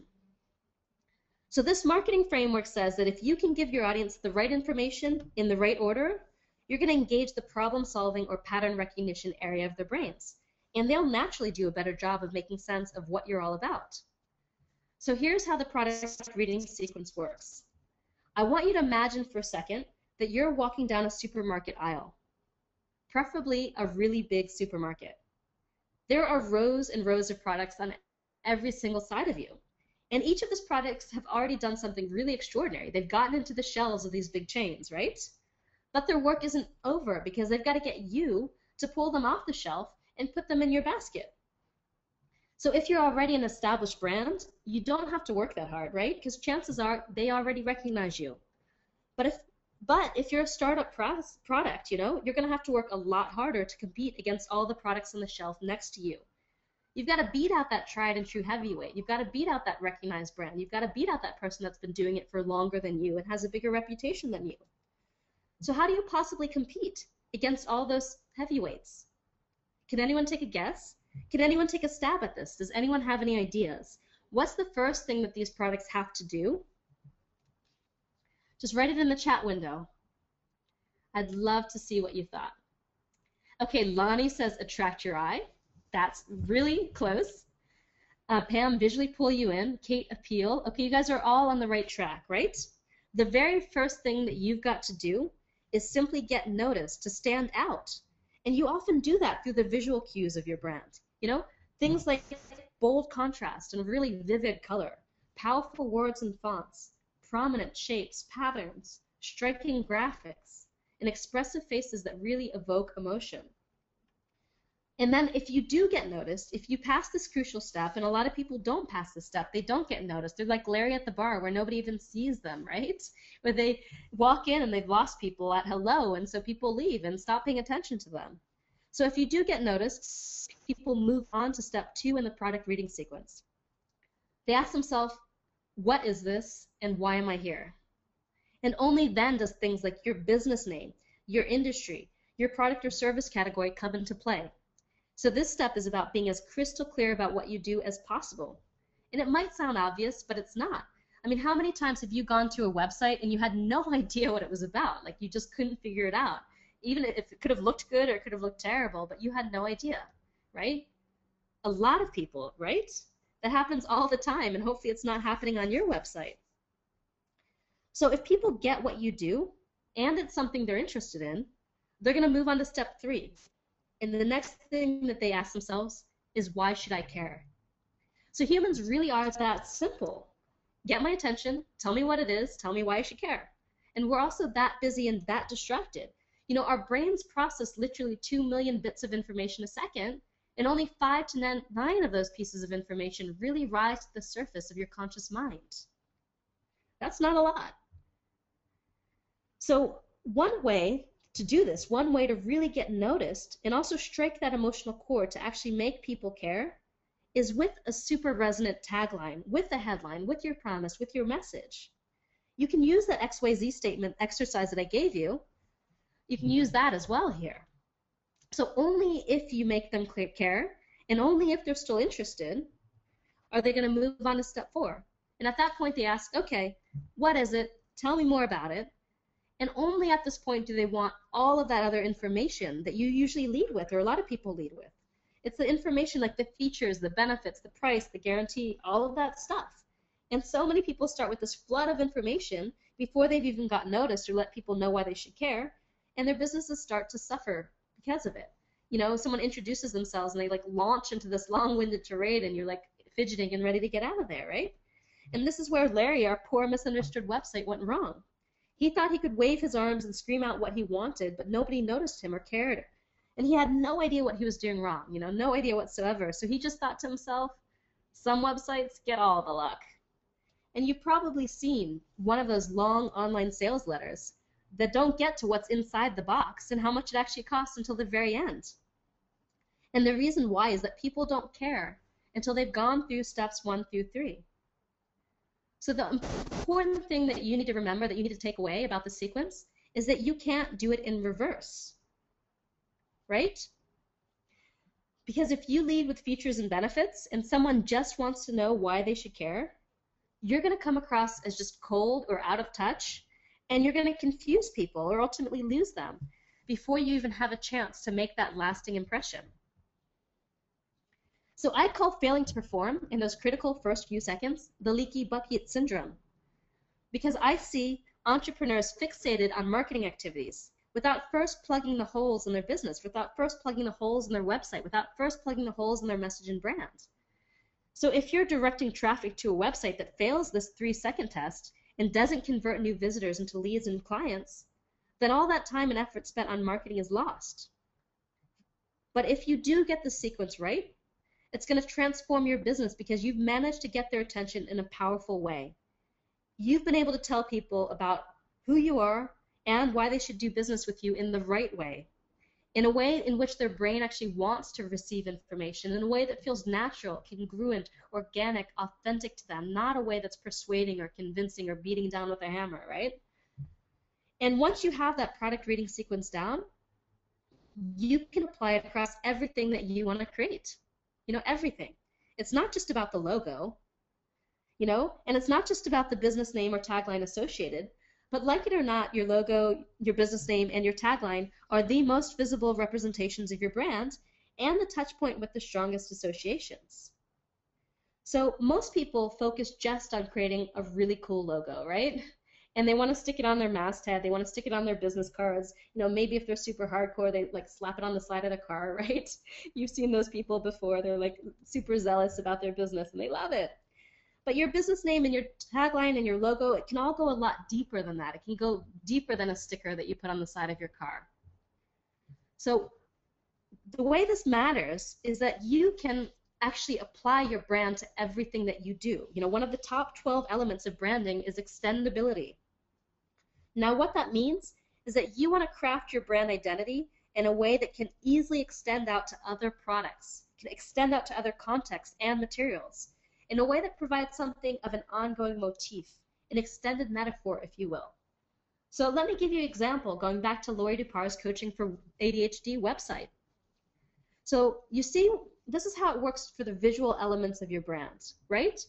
[SPEAKER 1] So this marketing framework says that if you can give your audience the right information in the right order, you're going to engage the problem-solving or pattern recognition area of their brains. And they'll naturally do a better job of making sense of what you're all about. So here's how the product reading sequence works. I want you to imagine for a second that you're walking down a supermarket aisle, preferably a really big supermarket. There are rows and rows of products on every single side of you. And each of these products have already done something really extraordinary. They've gotten into the shelves of these big chains, right? But their work isn't over because they've got to get you to pull them off the shelf and put them in your basket. So if you're already an established brand, you don't have to work that hard, right? Because chances are they already recognize you. But if But if you're a startup product, you know, you're going to have to work a lot harder to compete against all the products on the shelf next to you. You've got to beat out that tried and true heavyweight. You've got to beat out that recognized brand. You've got to beat out that person that's been doing it for longer than you and has a bigger reputation than you. So how do you possibly compete against all those heavyweights? Can anyone take a guess? Can anyone take a stab at this? Does anyone have any ideas? What's the first thing that these products have to do? Just write it in the chat window. I'd love to see what you thought. Okay, Lonnie says attract your eye. That's really close. Pam, visually pull you in. Kate, appeal. Okay, you guys are all on the right track, right? The very first thing that you've got to do is simply get noticed, to stand out. And you often do that through the visual cues of your brand. You know, things like bold contrast and really vivid color, powerful words and fonts, prominent shapes, patterns, striking graphics, and expressive faces that really evoke emotion. And then if you do get noticed, if you pass this crucial step, and a lot of people don't pass this step, they don't get noticed. They're like Larry at the bar where nobody even sees them, right? Where they walk in and they've lost people at hello, and so people leave and stop paying attention to them. So if you do get noticed, people move on to step 2 in the product reading sequence. They ask themselves, what is this and why am I here? And only then does things like your business name, your industry, your product or service category come into play. So this step is about being as crystal clear about what you do as possible. And it might sound obvious, but it's not. I mean, how many times have you gone to a website and you had no idea what it was about? Like you just couldn't figure it out. Even if it could have looked good or it could have looked terrible, but you had no idea, right? A lot of people, right? That happens all the time, and hopefully it's not happening on your website. So if people get what you do, and it's something they're interested in, they're going to move on to step 3. And the next thing that they ask themselves is, why should I care? So humans really are that simple. Get my attention, tell me what it is, tell me why I should care. And we're also that busy and that distracted. You know, our brains process literally 2 million bits of information a second, and only 5 to 9 of those pieces of information really rise to the surface of your conscious mind. That's not a lot. So one way to do this, one way to really get noticed and also strike that emotional chord to actually make people care, is with a super resonant tagline, with a headline, with your promise, with your message. You can use that XYZ statement exercise that I gave you. You can use that as well here. So only if you make them care, and only if they're still interested, are they going to move on to step 4. And at that point they ask, okay, what is it? Tell me more about it. And only at this point do they want all of that other information that you usually lead with, or a lot of people lead with. It's the information like the features, the benefits, the price, the guarantee, all of that stuff. And so many people start with this flood of information before they've even got noticed or let people know why they should care, and their businesses start to suffer because of it. You know, someone introduces themselves and they like launch into this long-winded tirade and you're like fidgeting and ready to get out of there, right? And this is where Larry, our poor misunderstood website, went wrong. He thought he could wave his arms and scream out what he wanted, but nobody noticed him or cared. And he had no idea what he was doing wrong, you know, no idea whatsoever. So he just thought to himself, some websites get all the luck. And you've probably seen one of those long online sales letters that don't get to what's inside the box and how much it actually costs until the very end. And the reason why is that people don't care until they've gone through steps 1 through 3. So the important thing that you need to remember, that you need to take away about the sequence, is that you can't do it in reverse, right? Because if you lead with features and benefits and someone just wants to know why they should care, you're going to come across as just cold or out of touch, and you're going to confuse people or ultimately lose them before you even have a chance to make that lasting impression. So I call failing to perform in those critical first few seconds the leaky bucket syndrome, because I see entrepreneurs fixated on marketing activities without first plugging the holes in their business, without first plugging the holes in their website, without first plugging the holes in their message and brand. So if you're directing traffic to a website that fails this 3-second test and doesn't convert new visitors into leads and clients, then all that time and effort spent on marketing is lost. But if you do get the sequence right, it's going to transform your business because you've managed to get their attention in a powerful way. You've been able to tell people about who you are and why they should do business with you in the right way, in a way in which their brain actually wants to receive information, in a way that feels natural, congruent, organic, authentic to them, not a way that's persuading or convincing or beating down with a hammer, right? And once you have that product reading sequence down, you can apply it across everything that you want to create. Everything. It's not just about the logo, and it's not just about the business name or tagline associated, but like it or not, your logo, your business name, and your tagline are the most visible representations of your brand and the touch point with the strongest associations. So most people focus just on creating a really cool logo, right? And they want to stick it on their masthead. They want to stick it on their business cards. Maybe if they're super hardcore, they like slap it on the side of the car, right? You've seen those people before. They're like super zealous about their business and they love it. But your business name and your tagline and your logo, it can all go a lot deeper than that. It can go deeper than a sticker that you put on the side of your car. So the way this matters is that you can actually apply your brand to everything that you do. One of the top 12 elements of branding is extendability. Now, what that means is that you want to craft your brand identity in a way that can easily extend out to other products, can extend out to other contexts and materials, in a way that provides something of an ongoing motif, an extended metaphor, if you will. So let me give you an example, going back to Lori Dupar's Coaching for ADHD website. So you see, this is how it works for the visual elements of your brand, right?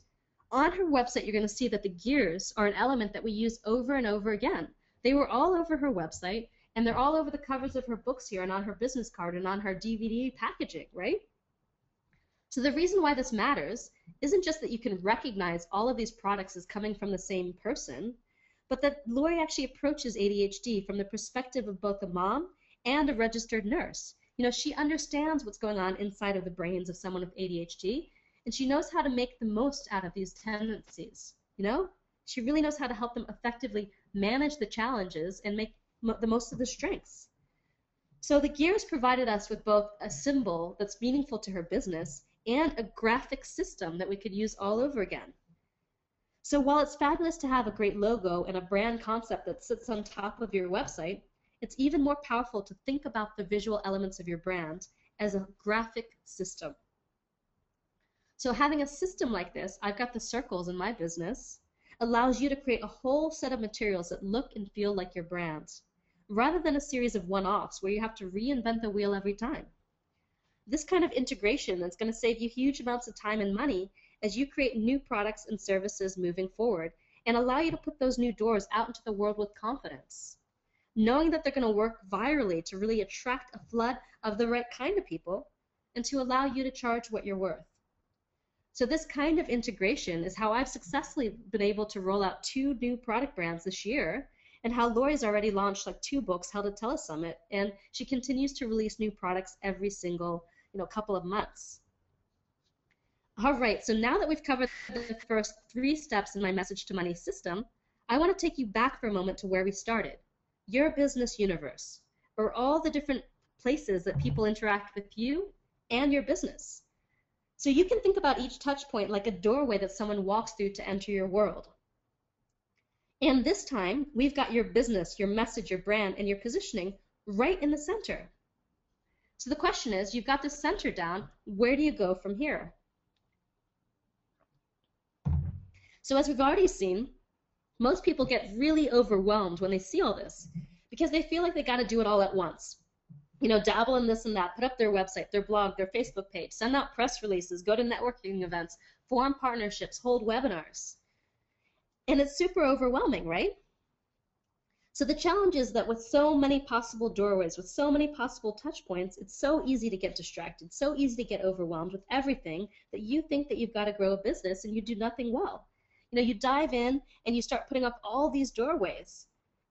[SPEAKER 1] On her website, you're going to see that the gears are an element that we use over and over again. They were all over her website, and they're all over the covers of her books here and on her business card and on her DVD packaging, right? So the reason why this matters isn't just that you can recognize all of these products as coming from the same person, but that Lori actually approaches ADHD from the perspective of both a mom and a registered nurse. She understands what's going on inside of the brains of someone with ADHD, and she knows how to make the most out of these tendencies. She really knows how to help them effectively manage the challenges and make the most of the strengths. So the gears provided us with both a symbol that's meaningful to her business and a graphic system that we could use all over again. So while it's fabulous to have a great logo and a brand concept that sits on top of your website, it's even more powerful to think about the visual elements of your brand as a graphic system. So having a system like this, I've got the circles in my business, allows you to create a whole set of materials that look and feel like your brand, rather than a series of one-offs where you have to reinvent the wheel every time. This kind of integration is going to save you huge amounts of time and money as you create new products and services moving forward and allow you to put those new doors out into the world with confidence, knowing that they're going to work virally to really attract a flood of the right kind of people and to allow you to charge what you're worth. So this kind of integration is how I've successfully been able to roll out 2 new product brands this year, and how Lori's already launched like 2 books held at Telesummit, and she continues to release new products every single couple of months. All right, so now that we've covered the first 3 steps in my message to money system, I want to take you back for a moment to where we started. Your business universe, or all the different places that people interact with you and your business. So you can think about each touch point like a doorway that someone walks through to enter your world. And this time, we've got your business, your message, your brand, and your positioning right in the center. So the question is, you've got this center down, where do you go from here? So as we've already seen, most people get really overwhelmed when they see all this because they feel like they got to do it all at once. Dabble in this and that, put up their website, their blog, their Facebook page, send out press releases, go to networking events, form partnerships, hold webinars. And it's super overwhelming, right? So the challenge is that with so many possible doorways, with so many possible touch points, it's so easy to get distracted, so easy to get overwhelmed with everything that you think that you've got to grow a business and you do nothing well. You dive in and you start putting up all these doorways.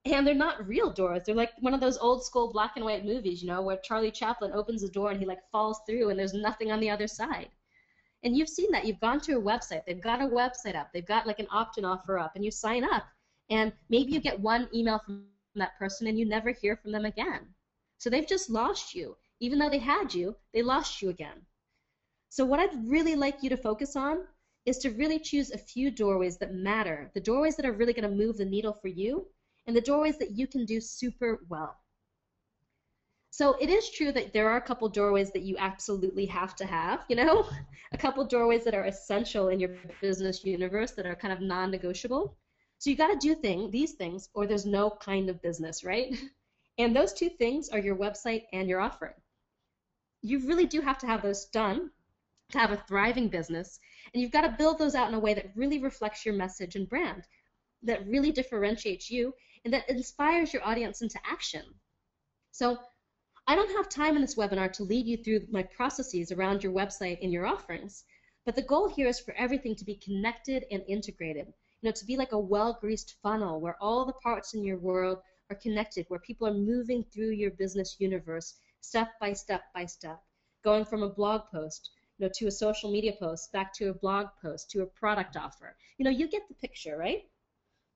[SPEAKER 1] And they're not real doors. They're like one of those old school black and white movies, where Charlie Chaplin opens the door and he falls through and there's nothing on the other side. And you've seen that. You've gone to a website. They've got a website up. They've got an opt-in offer up, and you sign up. And maybe you get one email from that person and you never hear from them again. So they've just lost you. Even though they had you, they lost you again. So what I'd really like you to focus on is to really choose a few doorways that matter, the doorways that are really going to move the needle for you, and the doorways that you can do super well. So it is true that there are a couple doorways that you absolutely have to have, a couple doorways that are essential in your business universe that are kind of non-negotiable. So you got to do these things or there's no kind of business, right? And those two things are your website and your offering. You really do have to have those done to have a thriving business, and you've got to build those out in a way that really reflects your message and brand, that really differentiates you, and that inspires your audience into action. So I don't have time in this webinar to lead you through my processes around your website and your offerings, but the goal here is for everything to be connected and integrated, to be like a well-greased funnel where all the parts in your world are connected, where people are moving through your business universe step by step by step, going from a blog post to a social media post, back to a blog post, to a product offer. You get the picture, right?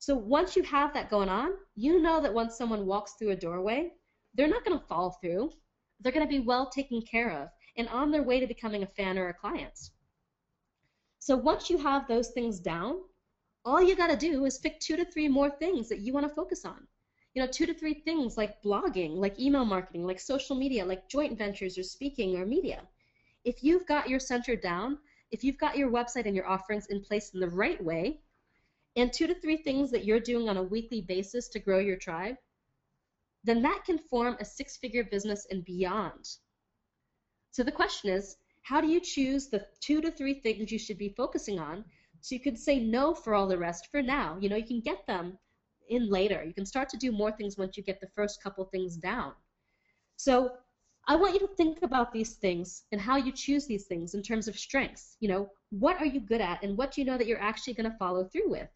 [SPEAKER 1] So once you have that going on, you know that once someone walks through a doorway, they're not going to fall through. They're going to be well taken care of and on their way to becoming a fan or a client. So once you have those things down, all you got to do is pick 2 to 3 more things that you want to focus on. 2 to 3 things like blogging, like email marketing, like social media, like joint ventures or speaking or media. If you've got your center down, if you've got your website and your offerings in place in the right way, and 2 to 3 things that you're doing on a weekly basis to grow your tribe, then that can form a 6-figure business and beyond. So the question is, how do you choose the 2 to 3 things you should be focusing on so you could say no for all the rest for now? You can get them in later. You can start to do more things once you get the first couple things down. So I want you to think about these things and how you choose these things in terms of strengths. What are you good at and what do you know that you're actually going to follow through with?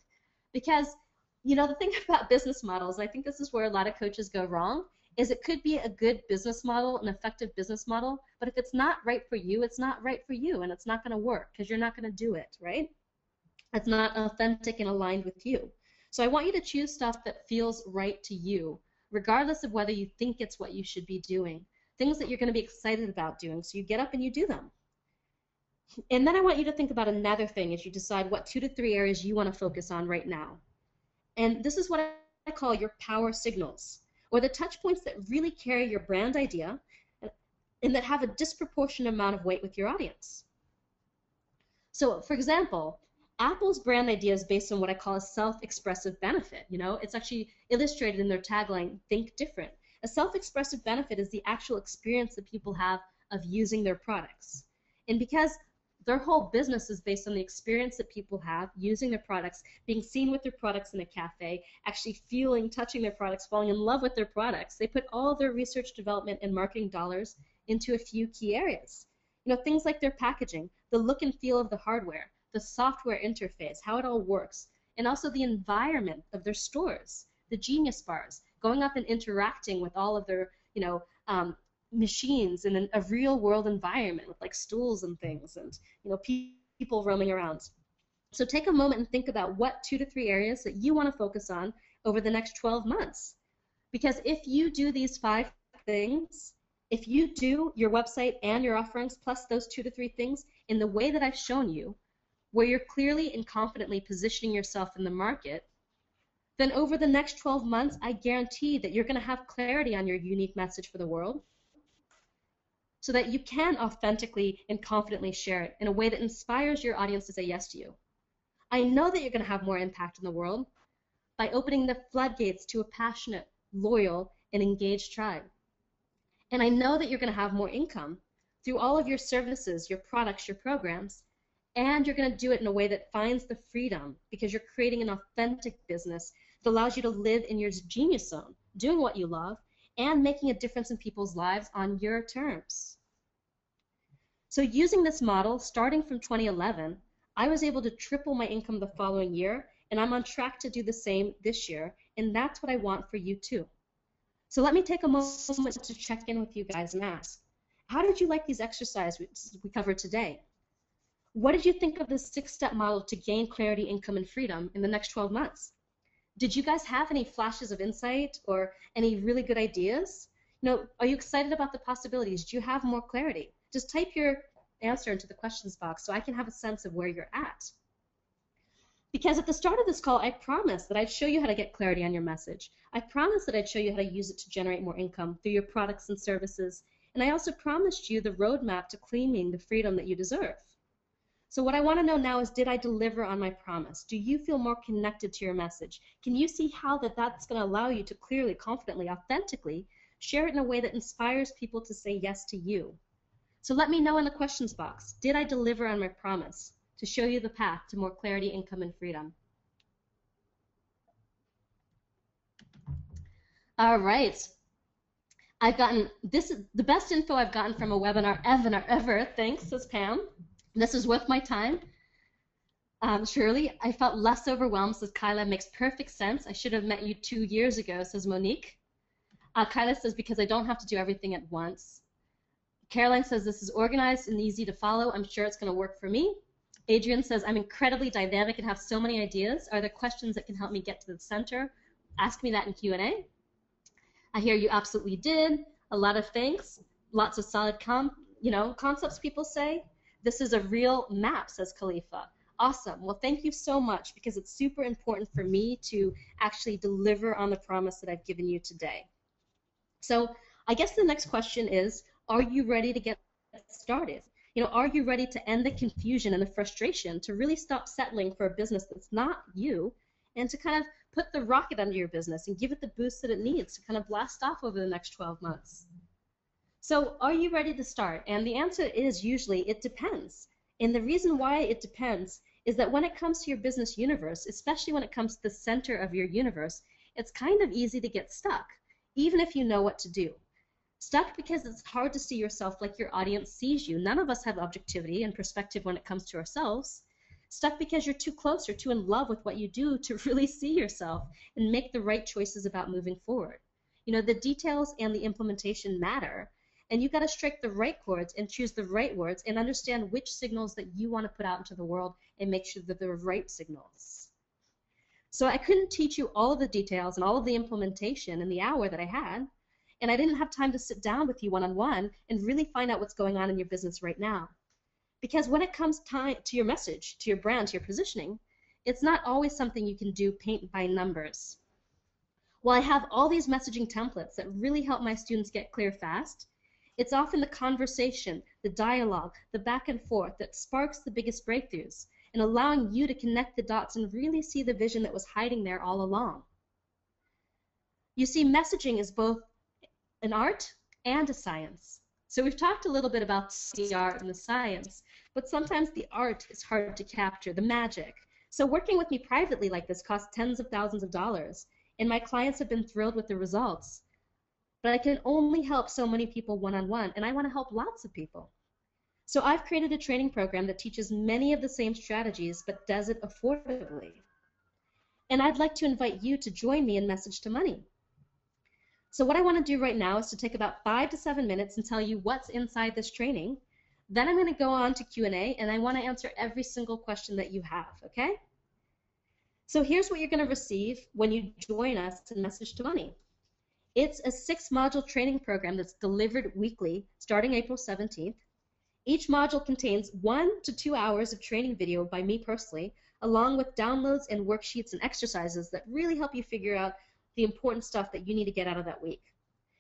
[SPEAKER 1] Because the thing about business models, I think this is where a lot of coaches go wrong, is it could be a good business model, an effective business model, but if it's not right for you, it's not right for you, and it's not going to work because you're not going to do it, right? It's not authentic and aligned with you. So I want you to choose stuff that feels right to you, regardless of whether you think it's what you should be doing, things that you're going to be excited about doing, so you get up and you do them. And then I want you to think about another thing as you decide what 2 to 3 areas you want to focus on right now. And this is what I call your power signals, or the touch points that really carry your brand idea and that have a disproportionate amount of weight with your audience. So, for example, Apple's brand idea is based on what I call a self-expressive benefit. It's actually illustrated in their tagline, Think Different. A self-expressive benefit is the actual experience that people have of using their products. And because their whole business is based on the experience that people have using their products, being seen with their products in a cafe, actually feeling, touching their products, falling in love with their products, they put all their research, development, and marketing dollars into a few key areas. Things like their packaging, the look and feel of the hardware, the software interface, how it all works, and also the environment of their stores, the Genius bars, going up and interacting with all of their, machines in a real world environment with like stools and things and people roaming around. So take a moment and think about what 2 to 3 areas that you want to focus on over the next 12 months. Because if you do these 5 things, if you do your website and your offerings plus those 2 to 3 things in the way that I've shown you, where you're clearly and confidently positioning yourself in the market, then over the next 12 months, I guarantee that you're going to have clarity on your unique message for the world, so that you can authentically and confidently share it in a way that inspires your audience to say yes to you. I know that you're going to have more impact in the world by opening the floodgates to a passionate, loyal, and engaged tribe. And I know that you're going to have more income through all of your services, your products, your programs, and you're going to do it in a way that finds the freedom because you're creating an authentic business that allows you to live in your genius zone, doing what you love, and making a difference in people's lives on your terms. So using this model, starting from 2011, I was able to triple my income the following year, and I'm on track to do the same this year, and that's what I want for you too. So let me take a moment to check in with you guys and ask, how did you like these exercises we covered today? What did you think of this 6-step model to gain clarity, income, and freedom in the next 12 months? Did you guys have any flashes of insight or any really good ideas? Are you excited about the possibilities? Do you have more clarity? Just type your answer into the questions box so I can have a sense of where you're at. Because at the start of this call, I promised that I'd show you how to get clarity on your message. I promised that I'd show you how to use it to generate more income through your products and services. And I also promised you the roadmap to claiming the freedom that you deserve. So what I want to know now is, did I deliver on my promise? Do you feel more connected to your message? Can you see how that's going to allow you to clearly, confidently, authentically share it in a way that inspires people to say yes to you? So let me know in the questions box, did I deliver on my promise to show you the path to more clarity, income, and freedom? All right. This is the best info I've gotten from a webinar ever. Thanks, says Pam. This is worth my time. Shirley, I felt less overwhelmed, says Kyla. Makes perfect sense. I should have met you 2 years ago, says Monique. Kyla says, because I don't have to do everything at once. Caroline says, this is organized and easy to follow. I'm sure it's going to work for me. Adrian says, I'm incredibly dynamic and have so many ideas. Are there questions that can help me get to the center? Ask me that in Q&A. I hear you absolutely did. A lot of thanks. Lots of solid concepts, people say. This is a real map, says Khalifa. Awesome. Well, thank you so much, because it's super important for me to actually deliver on the promise that I've given you today. So I guess the next question is, are you ready to get started? Are you ready to end the confusion and the frustration, to really stop settling for a business that's not you, and to kind of put the rocket under your business and give it the boost that it needs to kind of blast off over the next 12 months? So are you ready to start? And the answer is usually it depends. And the reason why it depends is that when it comes to your business universe, especially when it comes to the center of your universe, it's kind of easy to get stuck, even if you know what to do. Stuck because it's hard to see yourself like your audience sees you. None of us have objectivity and perspective when it comes to ourselves. Stuck because you're too close or too in love with what you do to really see yourself and make the right choices about moving forward. The details and the implementation matter, and you've got to strike the right chords and choose the right words and understand which signals that you want to put out into the world and make sure that they're right signals. So I couldn't teach you all of the details and all of the implementation in the hour that I had, and I didn't have time to sit down with you one-on-one and really find out what's going on in your business right now. Because when it comes time to your message, to your brand, to your positioning, it's not always something you can do paint by numbers. While I have all these messaging templates that really help my students get clear fast, it's often the conversation, the dialogue, the back and forth that sparks the biggest breakthroughs, and allowing you to connect the dots and really see the vision that was hiding there all along. You see, messaging is both an art and a science. So we've talked a little bit about the art and the science, but sometimes the art is hard to capture, the magic. So working with me privately like this costs tens of thousands of dollars, and my clients have been thrilled with the results. But I can only help so many people one-on-one, and I want to help lots of people. So I've created a training program that teaches many of the same strategies, but does it affordably. And I'd like to invite you to join me in Message to Money. So what I want to do right now is to take about 5 to 7 minutes and tell you what's inside this training. Then I'm going to go on to Q&A, and I want to answer every single question that you have, okay? So here's what you're going to receive when you join us in Message to Money. It's a 6-module training program that's delivered weekly starting April 17th. Each module contains 1 to 2 hours of training video by me personally, along with downloads and worksheets and exercises that really help you figure out the important stuff that you need to get out of that week.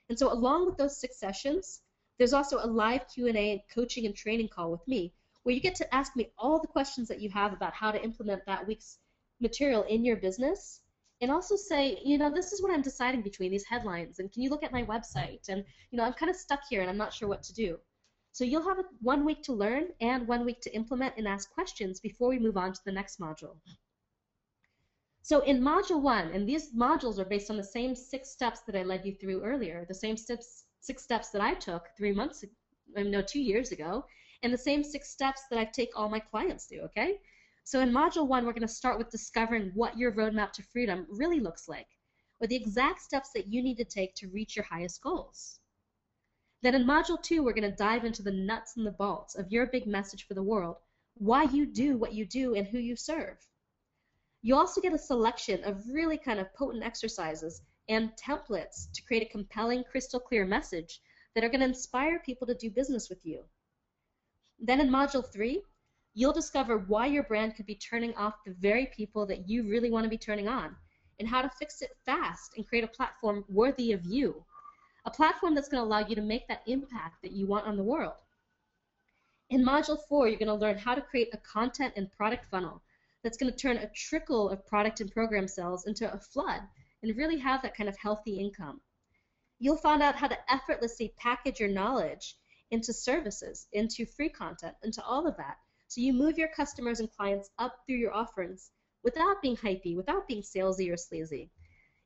[SPEAKER 1] And so along with those 6 sessions, there's also a live Q&A coaching and training call with me, where you get to ask me all the questions that you have about how to implement that week's material in your business, and also say, this is what I'm deciding between these headlines, and can you look at my website, and I'm kind of stuck here and I'm not sure what to do. So you'll have 1 week to learn and 1 week to implement and ask questions before we move on to the next module. So in module 1, and these modules are based on the same 6 steps that I led you through earlier, the same 6 steps that I took 2 years ago, and the same 6 steps that I take all my clients through, okay? So in module 1, we're going to start with discovering what your roadmap to freedom really looks like, or the exact steps that you need to take to reach your highest goals. Then in module 2, we're going to dive into the nuts and the bolts of your big message for the world, why you do what you do and who you serve. You also get a selection of really kind of potent exercises and templates to create a compelling, crystal clear message that are going to inspire people to do business with you. Then in module 3, You'll discover why your brand could be turning off the very people that you really want to be turning on, and how to fix it fast and create a platform worthy of you, a platform that's going to allow you to make that impact that you want on the world. In Module 4, you're going to learn how to create a content and product funnel that's going to turn a trickle of product and program sales into a flood and really have that kind of healthy income. You'll find out how to effortlessly package your knowledge into services, into free content, into all of that. So you move your customers and clients up through your offerings without being hypey, without being salesy or sleazy.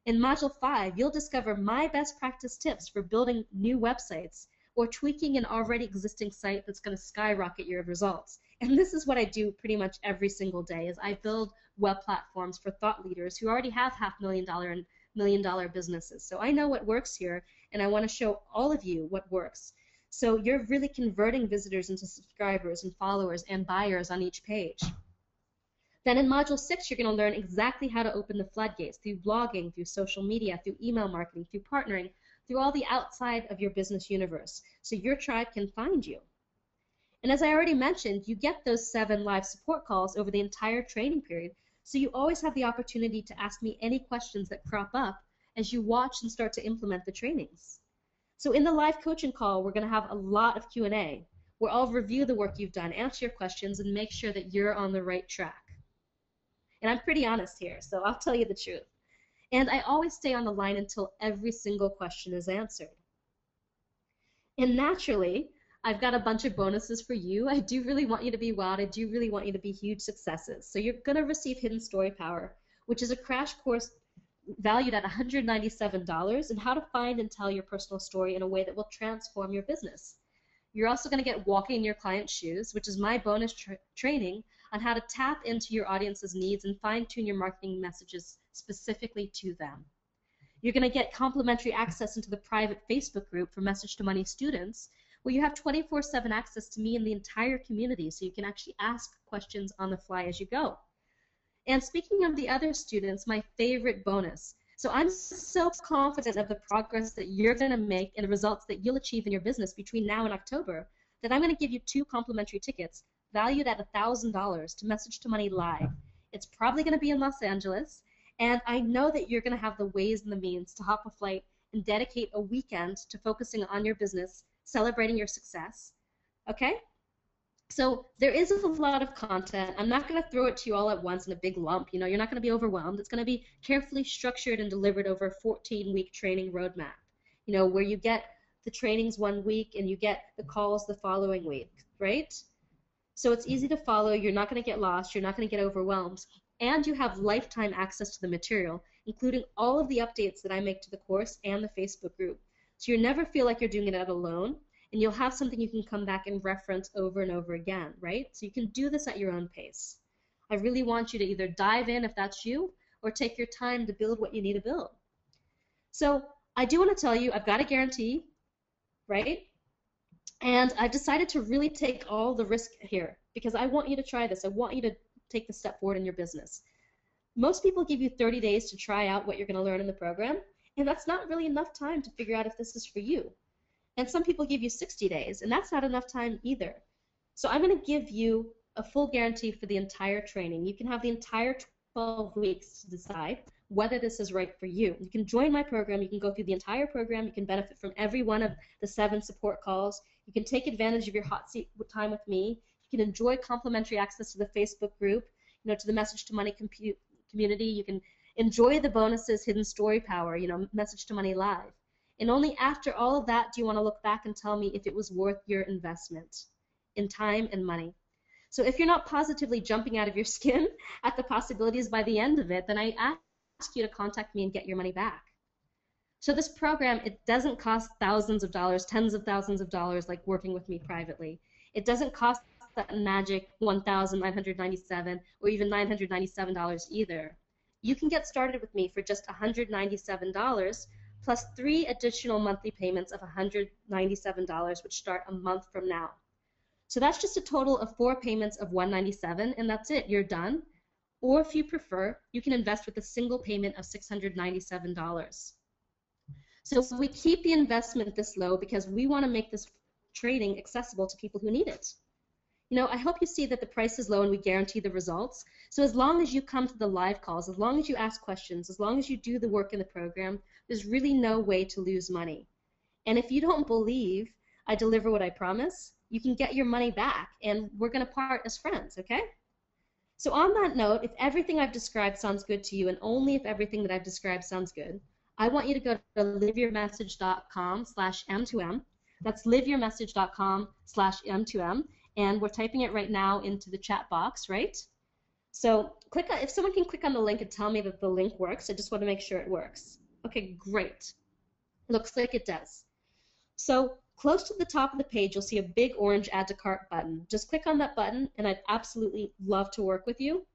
[SPEAKER 1] In Module 5, you'll discover my best practice tips for building new websites or tweaking an already existing site that's going to skyrocket your results. And this is what I do pretty much every single day, is I build web platforms for thought leaders who already have $500,000 and $1 million businesses. So I know what works here, and I want to show all of you what works. So you're really converting visitors into subscribers and followers and buyers on each page. Then in Module 6, you're going to learn exactly how to open the floodgates through blogging, through social media, through email marketing, through partnering, through all the outside of your business universe, so your tribe can find you. And as I already mentioned, you get those 7 live support calls over the entire training period, so you always have the opportunity to ask me any questions that crop up as you watch and start to implement the trainings. So in the live coaching call, we're going to have a lot of Q&A, where I'll review the work you've done, answer your questions, and make sure that you're on the right track. And I'm pretty honest here, so I'll tell you the truth. And I always stay on the line until every single question is answered. And naturally, I've got a bunch of bonuses for you. I do really want you to be wild. I do really want you to be huge successes. So you're going to receive Hidden Story Power, which is a crash course valued at $197 in how to find and tell your personal story in a way that will transform your business. You're also going to get Walking in Your Client's Shoes, which is my bonus training on how to tap into your audience's needs and fine-tune your marketing messages specifically to them. You're going to get complimentary access into the private Facebook group for Message to Money students, where you have 24/7 access to me and the entire community, so you can actually ask questions on the fly as you go. And speaking of the other students, my favorite bonus. So I'm so confident of the progress that you're going to make and the results that you'll achieve in your business between now and October that I'm going to give you 2 complimentary tickets valued at $1,000 to Message to Money Live. It's probably going to be in Los Angeles, and I know that you're going to have the ways and the means to hop a flight and dedicate a weekend to focusing on your business, celebrating your success. Okay? So there is a lot of content. I'm not going to throw it to you all at once in a big lump. You know, you're not going to be overwhelmed. It's going to be carefully structured and delivered over a 14-week training roadmap, you know, where you get the trainings one week and you get the calls the following week, right? So it's easy to follow. You're not going to get lost. You're not going to get overwhelmed. And you have lifetime access to the material, including all of the updates that I make to the course and the Facebook group. So you never feel like you're doing it out alone. And you'll have something you can come back and reference over and over again, right? So you can do this at your own pace. I really want you to either dive in if that's you, or take your time to build what you need to build. So I do want to tell you, I've got a guarantee, right? And I've decided to really take all the risk here because I want you to try this. I want you to take the step forward in your business. Most people give you 30 days to try out what you're going to learn in the program, and that's not really enough time to figure out if this is for you. And some people give you 60 days, and that's not enough time either. So I'm going to give you a full guarantee for the entire training. You can have the entire 12 weeks to decide whether this is right for you. You can join my program. You can go through the entire program. You can benefit from every one of the 7 support calls. You can take advantage of your hot seat time with me. You can enjoy complimentary access to the Facebook group, you know, to the Message to Money community. You can enjoy the bonuses, Hidden Story Power, you know, Message to Money Live. And only after all of that do you want to look back and tell me if it was worth your investment in time and money. So if you're not positively jumping out of your skin at the possibilities by the end of it, then I ask you to contact me and get your money back. So this program, it doesn't cost thousands of dollars, tens of thousands of dollars like working with me privately. It doesn't cost that magic $1,997 or even $997 either. You can get started with me for just $197 plus 3 additional monthly payments of $197, which start a month from now. So that's just a total of 4 payments of $197, and that's it. You're done. Or if you prefer, you can invest with a single payment of $697. So we keep the investment this low because we want to make this training accessible to people who need it. I hope you see that the price is low and we guarantee the results. So as long as you come to the live calls, as long as you ask questions, as long as you do the work in the program, there's really no way to lose money. And if you don't believe I deliver what I promise, you can get your money back, and we're going to part as friends, okay? So on that note, if everything I've described sounds good to you, and only if everything that I've described sounds good, I want you to go to liveyourmessage.com/M2M. That's liveyourmessage.com/M2M, and we're typing it right now into the chat box, right? So if someone can click on the link and tell me that the link works, I just want to make sure it works. Okay, great. Looks like it does. So close to the top of the page, you'll see a big orange Add to Cart button. Just click on that button, and I'd absolutely love to work with you.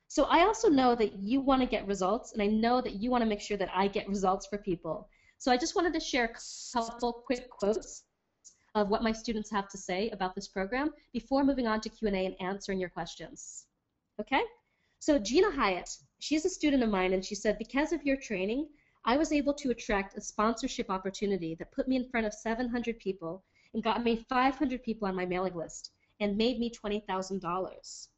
[SPEAKER 1] So I also know that you want to get results, and I know that you want to make sure that I get results for people. So I just wanted to share a couple quick quotes of what my students have to say about this program before moving on to Q&A and answering your questions. Okay? So Gina Hyatt, she's a student of mine, and she said, because of your training, I was able to attract a sponsorship opportunity that put me in front of 700 people and got me 500 people on my mailing list and made me $20,000.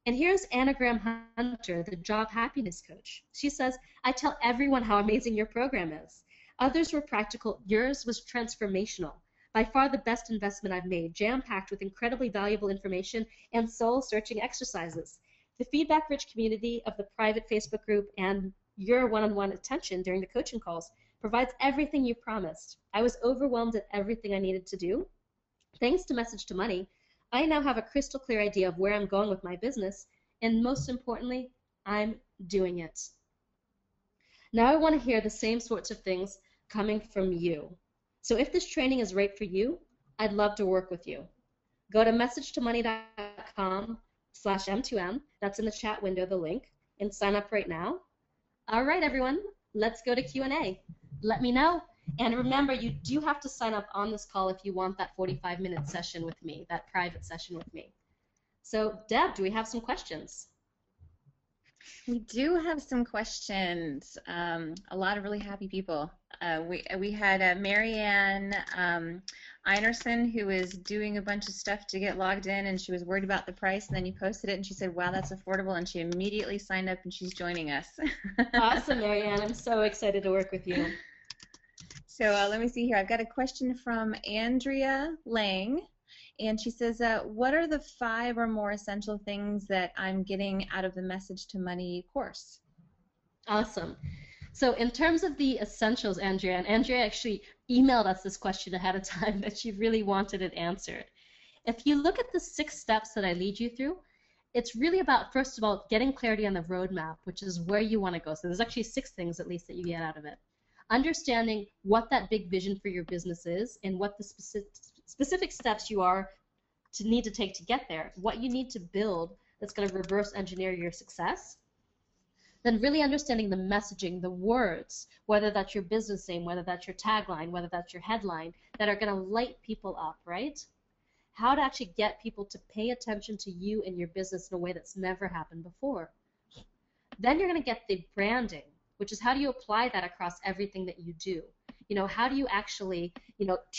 [SPEAKER 1] And here's Anagram Hunter, the job happiness coach. She says, I tell everyone how amazing your program is. Others were practical. Yours was transformational. By far the best investment I've made, jam-packed with incredibly valuable information and soul-searching exercises. The feedback-rich community of the private Facebook group and your one-on-one attention during the coaching calls provides everything you promised. I was overwhelmed at everything I needed to do. Thanks to Message to Money, I now have a crystal clear idea of where I'm going with my business, and most importantly, I'm doing it. Now I want to hear the same sorts of things coming from you. So if this training is right for you, I'd love to work with you. Go to messagetomoney.com/M2M, that's in the chat window, the link, and sign up right now. All right, everyone, let's go to Q&A. Let me know. And remember, you do have to sign up on this call if you want that 45-minute session with me, that private session with me. So, Deb, do we have some questions?
[SPEAKER 2] We do have some questions. A lot of really happy people. We had Marianne Einerson, who was doing a bunch of stuff to get logged in, and she was worried about the price, and then you posted it, and she said, wow, that's affordable, and she immediately signed up, and she's joining us.
[SPEAKER 1] Awesome, Marianne. I'm so excited to work with you.
[SPEAKER 2] So let me see here. I've got a question from Andrea Lang. And she says, what are the 5 or more essential things that I'm getting out of the Message to Money course?
[SPEAKER 1] Awesome. So in terms of the essentials, Andrea, and Andrea actually emailed us this question ahead of time that she really wanted it answered. If you look at the 6 steps that I lead you through, it's really about, first of all, getting clarity on the roadmap, which is where you want to go. So there's actually 6 things at least that you get out of it. Understanding what that big vision for your business is and what the specific steps you need to take to get there, what you need to build that's going to reverse engineer your success. Then really understanding the messaging, the words, whether that's your business name, whether that's your tagline, whether that's your headline, that are going to light people up, right? How to actually get people to pay attention to you and your business in a way that's never happened before. Then you're going to get the branding, which is how do you apply that across everything that you do? How do you actually,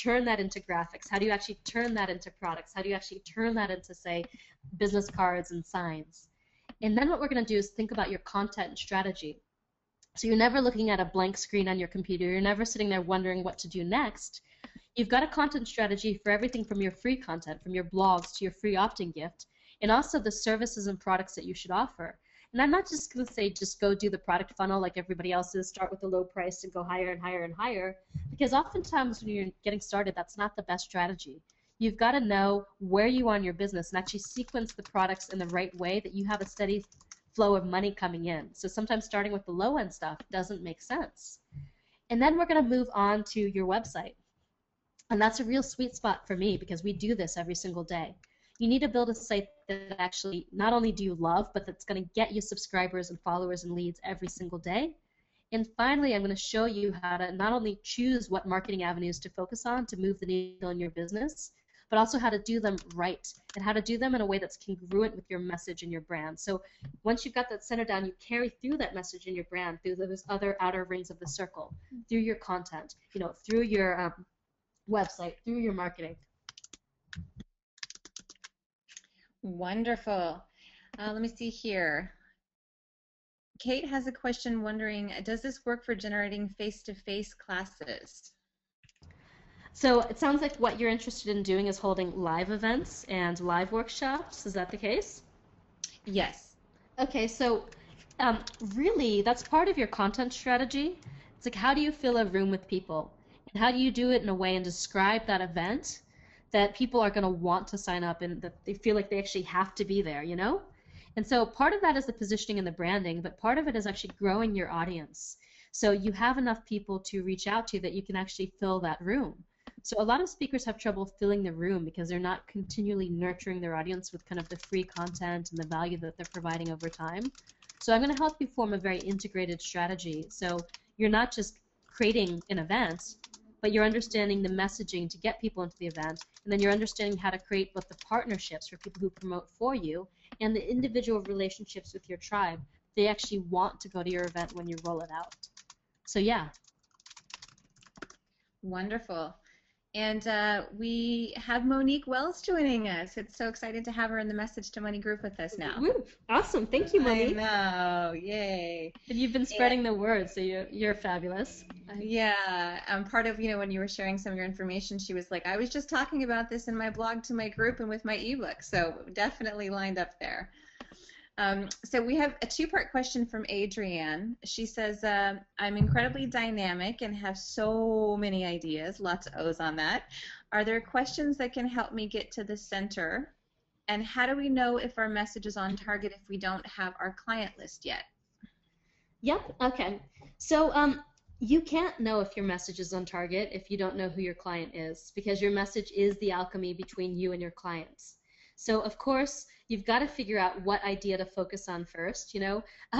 [SPEAKER 1] turn that into graphics? How do you actually turn that into products? How do you actually turn that into, say, business cards and signs? And then what we're going to do is think about your content and strategy. So you're never looking at a blank screen on your computer. You're never sitting there wondering what to do next. You've got a content strategy for everything from your free content, from your blogs to your free opt-in gift, and also the services and products that you should offer. And I'm not just going to say just go do the product funnel like everybody else is, start with the low price and go higher and higher and higher, because oftentimes when you're getting started, that's not the best strategy. You've got to know where you are in your business and actually sequence the products in the right way that you have a steady flow of money coming in. So sometimes starting with the low-end stuff doesn't make sense. And then we're going to move on to your website. And that's a real sweet spot for me because we do this every single day. You need to build a site that actually not only do you love, but that's going to get you subscribers and followers and leads every single day. And finally, I'm going to show you how to not only choose what marketing avenues to focus on to move the needle in your business, but also how to do them right and how to do them in a way that's congruent with your message and your brand. So once you've got that center down, you carry through that message and your brand through those other outer rings of the circle, through your content, through your website, through your marketing.
[SPEAKER 2] Wonderful. Let me see here. Kate has a question wondering, does this work for generating face-to-face classes?
[SPEAKER 1] So it sounds like what you're interested in doing is holding live events and live workshops. Is that the case?
[SPEAKER 2] Yes.
[SPEAKER 1] Okay, so um, really, that's part of your content strategy. It's like, how do you fill a room with people? And how do you do it in a way and describe that event that people are going to want to sign up and that they feel like they actually have to be there, you know? And so part of that is the positioning and the branding, but part of it is actually growing your audience. So you have enough people to reach out to that you can actually fill that room. So a lot of speakers have trouble filling the room because they're not continually nurturing their audience with kind of the free content and the value that they're providing over time. So I'm going to help you form a very integrated strategy. So you're not just creating an event, but you're understanding the messaging to get people into the event, and then you're understanding how to create both the partnerships for people who promote for you and the individual relationships with your tribe. They actually want to go to your event when you roll it out. So yeah.
[SPEAKER 2] Wonderful. And we have Monique Wells joining us. It's so excited to have her in the Message to Money group with us now.
[SPEAKER 1] Woo. Awesome. Thank you,
[SPEAKER 2] I
[SPEAKER 1] Monique.
[SPEAKER 2] know. Yay.
[SPEAKER 1] And you've been spreading the word, so you're fabulous.
[SPEAKER 2] Yeah. Part of, when you were sharing some of your information, she was like, I was just talking about this in my blog to my group and with my ebook. So definitely lined up there. So we have a two-part question from Adrienne. She says, I'm incredibly dynamic and have so many ideas, lots of O's on that. Are there questions that can help me get to the center? And how do we know if our message is on target if we don't have our client list yet?
[SPEAKER 1] Yep, okay. So you can't know if your message is on target if you don't know who your client is, because your message is the alchemy between you and your clients. So of course, you've got to figure out what idea to focus on first.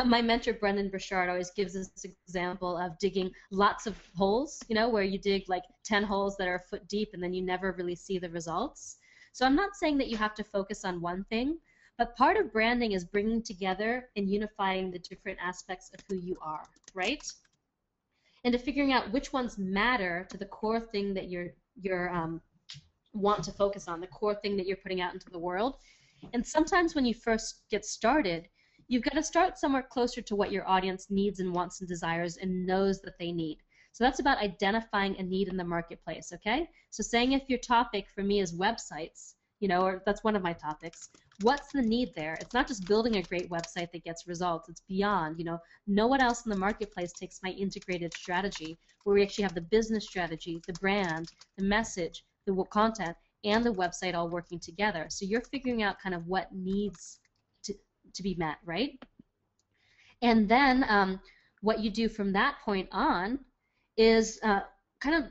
[SPEAKER 1] My mentor Brendan Burchard always gives this example of digging lots of holes, where you dig like 10 holes that are a foot deep and then you never really see the results. So I'm not saying that you have to focus on one thing, but part of branding is bringing together and unifying the different aspects of who you are, right? And to figuring out which ones matter to the core thing that you're want to focus on, the core thing that you're putting out into the world. And sometimes when you first get started, you've got to start somewhere closer to what your audience needs and wants and desires and knows that they need. So that's about identifying a need in the marketplace, okay? So saying if your topic for me is websites, or that's one of my topics, what's the need there? It's not just building a great website that gets results. It's beyond, know what else in the marketplace takes my integrated strategy, where we actually have the business strategy, the brand, the message, the content, and the website all working together. So you're figuring out kind of what needs to be met, right? And then what you do from that point on is kind of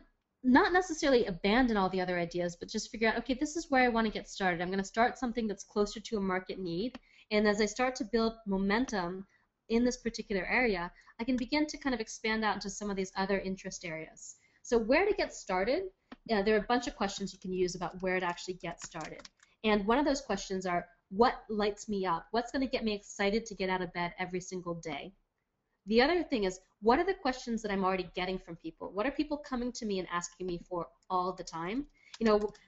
[SPEAKER 1] not necessarily abandon all the other ideas, but just figure out, okay, this is where I want to get started. I'm going to start something that's closer to a market need. And as I start to build momentum in this particular area, I can begin to kind of expand out into some of these other interest areas. So where to get started, there are a bunch of questions you can use about where to actually get started. And one of those questions are, what lights me up? What's going to get me excited to get out of bed every single day? The other thing is, what are the questions that I'm already getting from people? What are people coming to me and asking me for all the time?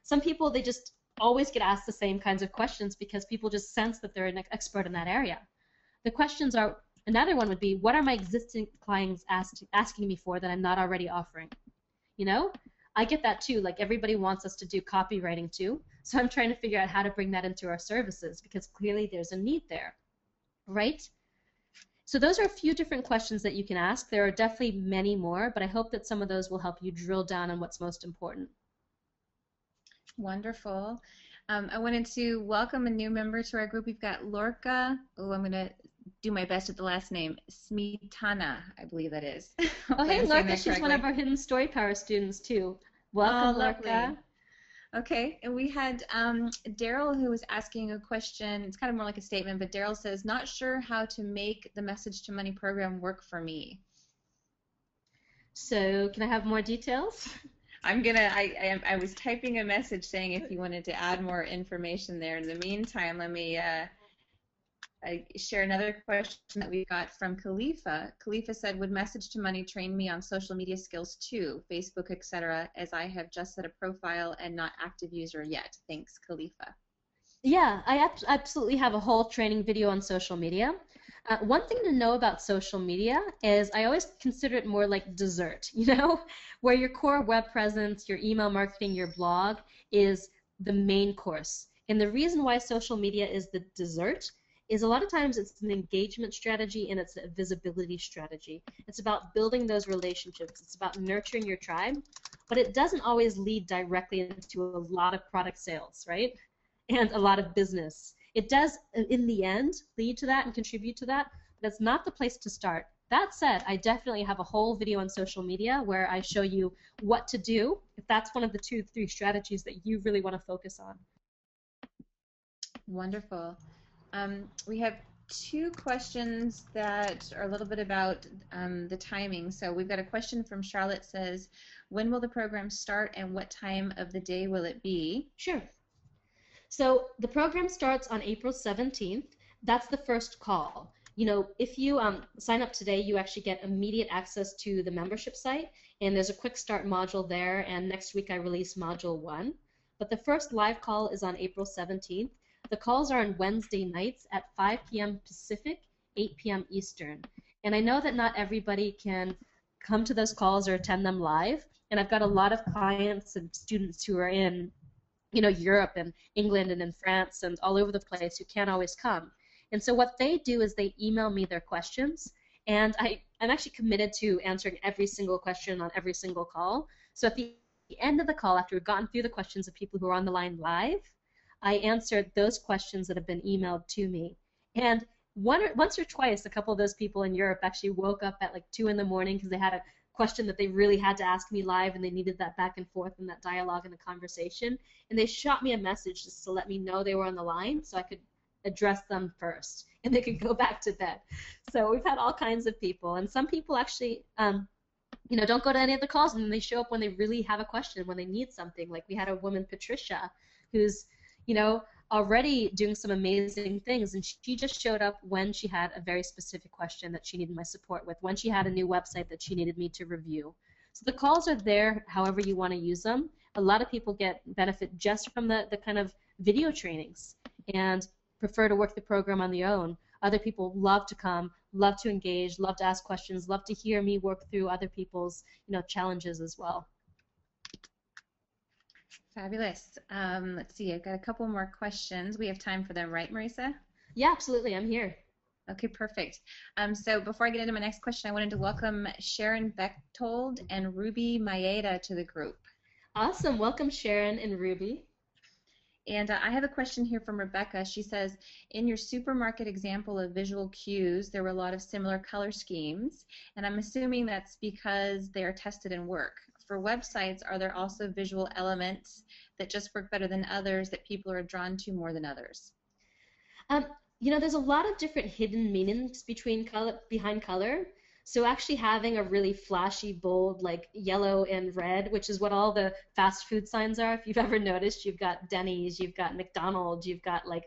[SPEAKER 1] Some people, they just always get asked the same kinds of questions because people just sense that they're an expert in that area. The questions are, another one would be, what are my existing clients asking me for that I'm not already offering? I get that too. Like, everybody wants us to do copywriting too. So I'm trying to figure out how to bring that into our services because clearly there's a need there, right? So those are a few different questions that you can ask. There are definitely many more, but I hope that some of those will help you drill down on what's most important.
[SPEAKER 2] Wonderful. I wanted to welcome a new member to our group. We've got Lorca. Oh, I'm going to do my best at the last name. Smitana, I believe that is.
[SPEAKER 1] Oh, hey, Lorca, she's one of our Hidden Story Power students, too. Welcome, Lorca.
[SPEAKER 2] Okay, and we had Daryl who was asking a question. It's kind of more like a statement, but Daryl says, not sure how to make the Message to Money program work for me.
[SPEAKER 1] So can I have more details?
[SPEAKER 2] I was typing a message saying if you wanted to add more information there. In the meantime, let me share another question that we got from Khalifa. Khalifa said, would Message to Money train me on social media skills too, Facebook, etc., as I have just set a profile and not active user yet? Thanks, Khalifa.
[SPEAKER 1] Yeah, I absolutely have a whole training video on social media. One thing to know about social media is I always consider it more like dessert, where your core web presence, your email marketing, your blog is the main course. And the reason why social media is the dessert is a lot of times it's an engagement strategy and it's a visibility strategy. It's about building those relationships. It's about nurturing your tribe, but it doesn't always lead directly into a lot of product sales, right? And a lot of business. It does, in the end, lead to that and contribute to that, but it's not the place to start. That said, I definitely have a whole video on social media where I show you what to do if that's one of the 2, 3 strategies that you really want to focus on.
[SPEAKER 2] Wonderful. We have two questions that are a little bit about the timing. So we've got a question from Charlotte says, when will the program start and what time of the day will it be?
[SPEAKER 1] Sure. So the program starts on April 17th. That's the first call. If you sign up today, you actually get immediate access to the membership site, and there's a quick start module there, and next week I release module 1. But the first live call is on April 17th. The calls are on Wednesday nights at 5 p.m. Pacific, 8 p.m. Eastern. And I know that not everybody can come to those calls or attend them live, and I've got a lot of clients and students who are in Europe and England and in France and all over the place who can't always come. And so what they do is they email me their questions, and I'm actually committed to answering every single question on every single call. So at the end of the call, after we've gotten through the questions of people who are on the line live, I answered those questions that have been emailed to me. And once or twice, a couple of those people in Europe actually woke up at like 2 in the morning because they had a question that they really had to ask me live and they needed that back and forth and that dialogue and the conversation. And they shot me a message just to let me know they were on the line so I could address them first and they could go back to bed. So we've had all kinds of people. And some people actually don't go to any of the calls and then they show up when they really have a question, when they need something. Like we had a woman, Patricia, who's, already doing some amazing things, and she just showed up when she had a very specific question that she needed my support with, when she had a new website that she needed me to review. So the calls are there however you want to use them. A lot of people get benefit just from the kind of video trainings and prefer to work the program on their own. Other people love to come, love to engage, love to ask questions, love to hear me work through other people's challenges as well.
[SPEAKER 2] Fabulous. Let's see, I've got a couple more questions. We have time for them, right, Marisa?
[SPEAKER 1] Yeah, absolutely. I'm here.
[SPEAKER 2] Okay, perfect. So before I get into my next question, I wanted to welcome Sharon Bechtold and Ruby Maeda to the group.
[SPEAKER 1] Awesome. Welcome, Sharon and Ruby.
[SPEAKER 2] And I have a question here from Rebecca. She says, in your supermarket example of visual cues, there were a lot of similar color schemes, and I'm assuming that's because they are tested and work. For websites, are there also visual elements that just work better than others that people are drawn to more than others?
[SPEAKER 1] There's a lot of different hidden meanings behind color. So actually having a really flashy, bold, like yellow and red, which is what all the fast food signs are. If you've ever noticed, you've got Denny's, you've got McDonald's, you've got like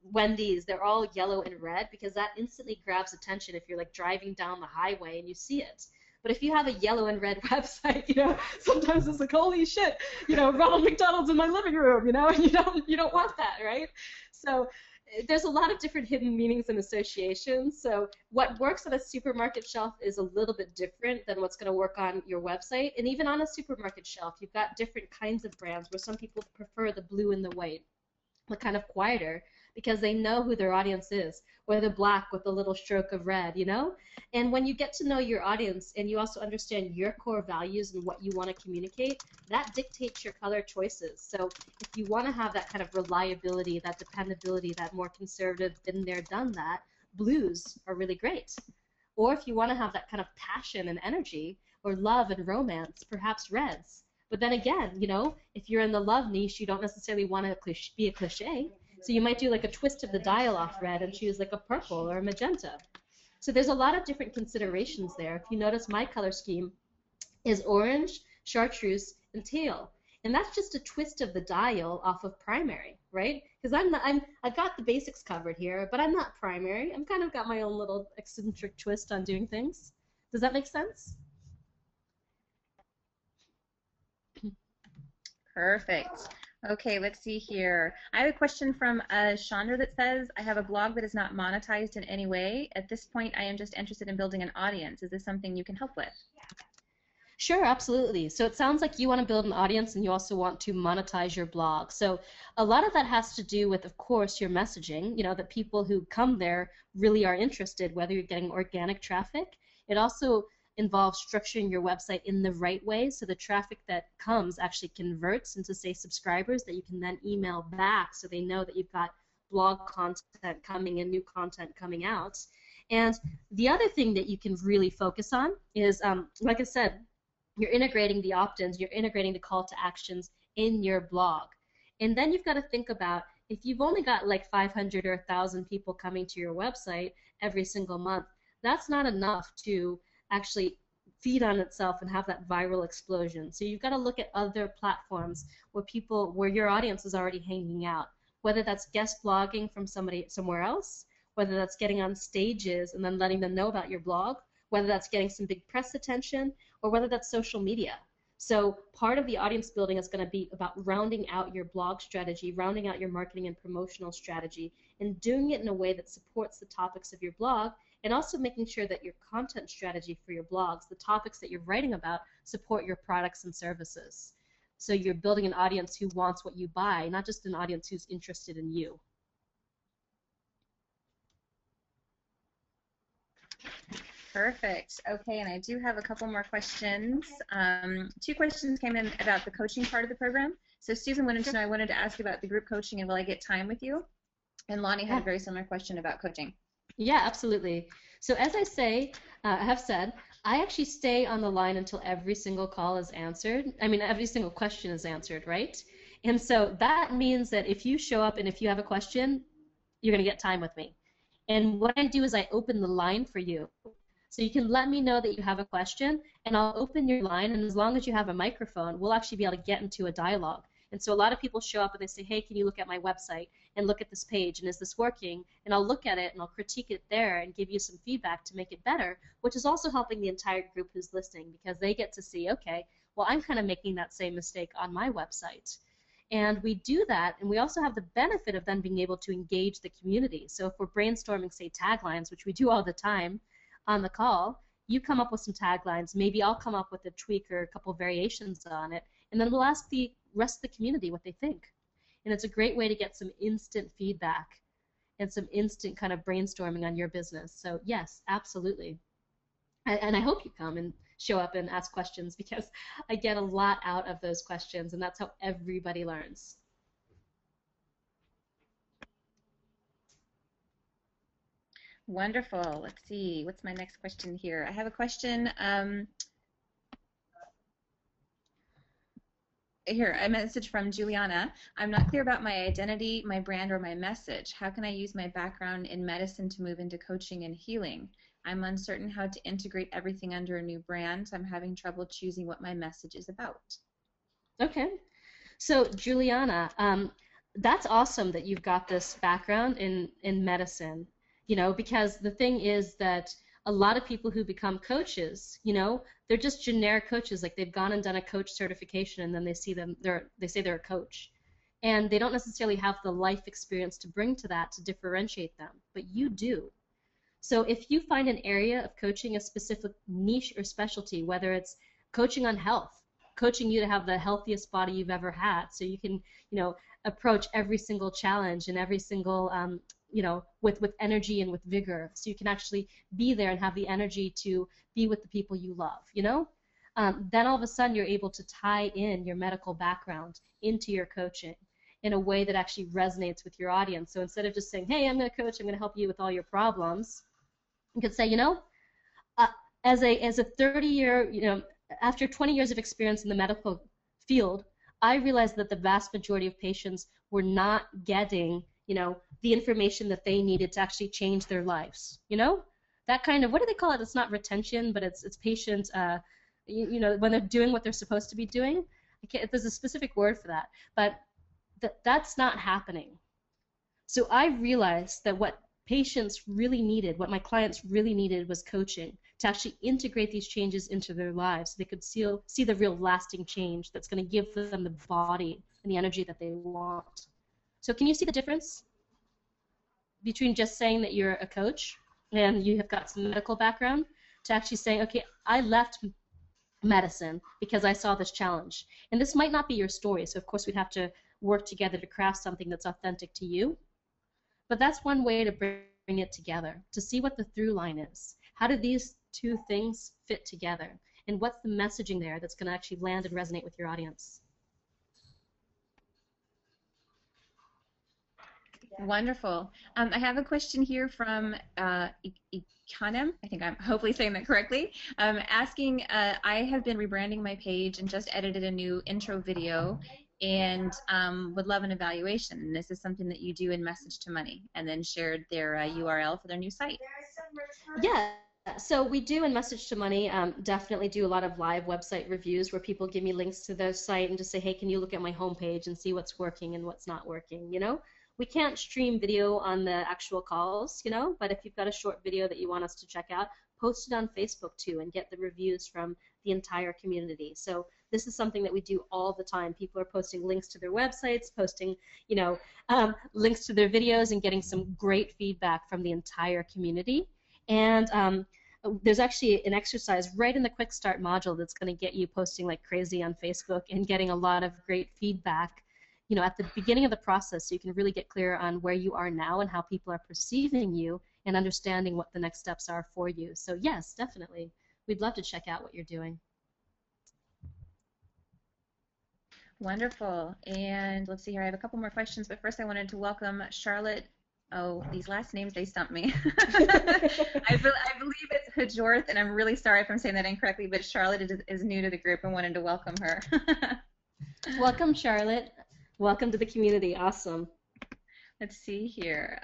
[SPEAKER 1] Wendy's. They're all yellow and red because that instantly grabs attention if you're like driving down the highway and you see it. But if you have a yellow and red website, sometimes it's like, holy shit, Ronald McDonald's in my living room, and you don't want that, right? So there's a lot of different hidden meanings and associations. So what works on a supermarket shelf is a little bit different than what's going to work on your website. And even on a supermarket shelf, you've got different kinds of brands where some people prefer the blue and the white, the kind of quieter, because they know who their audience is, or the black with a little stroke of red, And when you get to know your audience and you also understand your core values and what you want to communicate, that dictates your color choices. So if you want to have that kind of reliability, that dependability, that more conservative, been there, done that, blues are really great. Or if you want to have that kind of passion and energy, or love and romance, perhaps reds. But then again, if you're in the love niche, you don't necessarily want to be a cliche. So you might do like a twist of the dial off red and choose like a purple or a magenta. So there's a lot of different considerations there. If you notice, my color scheme is orange, chartreuse, and teal. And that's just a twist of the dial off of primary, right? Because I've got the basics covered here, but I'm not primary. I'm kind of got my own little eccentric twist on doing things. Does that make sense?
[SPEAKER 2] Perfect. Okay, let's see here. I have a question from Chandra that says, I have a blog that is not monetized in any way. At this point, I am just interested in building an audience. Is this something you can help with?
[SPEAKER 1] Sure, absolutely. So it sounds like you want to build an audience and you also want to monetize your blog. So a lot of that has to do with, of course, your messaging, that people who come there really are interested, whether you're getting organic traffic. It also involves structuring your website in the right way so the traffic that comes actually converts into, say, subscribers that you can then email back so they know that you've got blog content coming and new content coming out. And the other thing that you can really focus on is, like I said, you're integrating the opt-ins, you're integrating the call to actions in your blog. And then you've got to think about if you've only got like 500 or 1,000 people coming to your website every single month, that's not enough to actually feed on itself and have that viral explosion. So you've got to look at other platforms where your audience is already hanging out, whether that's guest blogging from somebody somewhere else, whether that's getting on stages and then letting them know about your blog, whether that's getting some big press attention, or whether that's social media. So part of the audience building is going to be about rounding out your blog strategy, rounding out your marketing and promotional strategy, and doing it in a way that supports the topics of your blog, and also making sure that your content strategy for your blogs, the topics that you're writing about, support your products and services. So you're building an audience who wants what you buy, not just an audience who's interested in you.
[SPEAKER 2] Perfect. Okay, and I do have a couple more questions. Two questions came in about the coaching part of the program. So Susan wanted to know, I wanted to ask about the group coaching and will I get time with you? And Lonnie had a very similar question about coaching.
[SPEAKER 1] Yeah, absolutely. So as I have said, I actually stay on the line until every single call is answered. I mean, every single question is answered, right? And so that means that if you show up and if you have a question, you're going to get time with me. And what I do is I open the line for you. So you can let me know that you have a question, and I'll open your line, and as long as you have a microphone, we'll actually be able to get into a dialogue. And so a lot of people show up and they say, hey, can you look at my website and look at this page, and is this working? And I'll look at it and I'll critique it there and give you some feedback to make it better, which is also helping the entire group who's listening because they get to see, okay, well, I'm kind of making that same mistake on my website. And we do that, and we also have the benefit of then being able to engage the community. So if we're brainstorming, say, taglines, which we do all the time on the call, you come up with some taglines, maybe I'll come up with a tweak or a couple variations on it, and then we'll ask the rest of the community what they think. And it's a great way to get some instant feedback and some instant kind of brainstorming on your business. So yes, absolutely. And I hope you come and show up and ask questions because I get a lot out of those questions, and that's how everybody learns.
[SPEAKER 2] Wonderful. Let's see. What's my next question here? I have a question. Here, a message from Juliana. I'm not clear about my identity, my brand, or my message. How can I use my background in medicine to move into coaching and healing? I'm uncertain how to integrate everything under a new brand, so I'm having trouble choosing what my message is about.
[SPEAKER 1] Okay. So Juliana, that's awesome that you've got this background in medicine, because the thing is that a lot of people who become coaches, they're just generic coaches, like they've gone and done a coach certification and then they say they're a coach. And they don't necessarily have the life experience to bring to that to differentiate them, but you do. So if you find an area of coaching, a specific niche or specialty, whether it's coaching on health, coaching you to have the healthiest body you've ever had, so you can, approach every single challenge and every single, with energy and with vigor, so you can actually be there and have the energy to be with the people you love, then all of a sudden you're able to tie in your medical background into your coaching in a way that actually resonates with your audience. So instead of just saying, hey, I'm going to coach, I'm going to help you with all your problems, you could say, as a 30-year, after 20 years of experience in the medical field, I realized that the vast majority of patients were not getting, the information that they needed to actually change their lives. That kind of, what do they call it? It's not retention, but it's patient, when they're doing what they're supposed to be doing. There's a specific word for that, but that's not happening. So I realized that what patients really needed, what my clients really needed, was coaching to actually integrate these changes into their lives so they could see the real lasting change that's going to give them the body and the energy that they want. So can you see the difference between just saying that you're a coach and you have got some medical background to actually saying, okay, I left medicine because I saw this challenge. And this might not be your story, so of course we'd have to work together to craft something that's authentic to you. But that's one way to bring it together, to see what the through line is. How do these two things fit together? And what's the messaging there that's going to actually land and resonate with your audience?
[SPEAKER 2] Wonderful. I have a question here from Ikanem. I think I'm hopefully saying that correctly. Asking, I have been rebranding my page and just edited a new intro video and would love an evaluation. And this is something that you do in Message to Money, and then shared their URL for their new site.
[SPEAKER 1] Yeah. So we do in Message to Money definitely do a lot of live website reviews where people give me links to their site and just say, hey, can you look at my homepage and see what's working and what's not working, you know? We can't stream video on the actual calls, you know, but if you've got a short video that you want us to check out, post it on Facebook too and get the reviews from the entire community. So this is something that we do all the time. People are posting links to their websites, posting, you know, links to their videos and getting some great feedback from the entire community. And there's actually an exercise right in the Quick Start module that's going to get you posting like crazy on Facebook and getting a lot of great feedback, you know, at the beginning of the process, so you can really get clear on where you are now and how people are perceiving you and understanding what the next steps are for you. So yes, definitely. We'd love to check out what you're doing.
[SPEAKER 2] Wonderful. And let's see here. I have a couple more questions, but first I wanted to welcome Charlotte. Oh, these last names, they stump me. I believe it's Hajorth, and I'm really sorry if I'm saying that incorrectly, but Charlotte is new to the group and wanted to welcome her.
[SPEAKER 1] Welcome, Charlotte. Welcome to the community. Awesome.
[SPEAKER 2] Let's see here.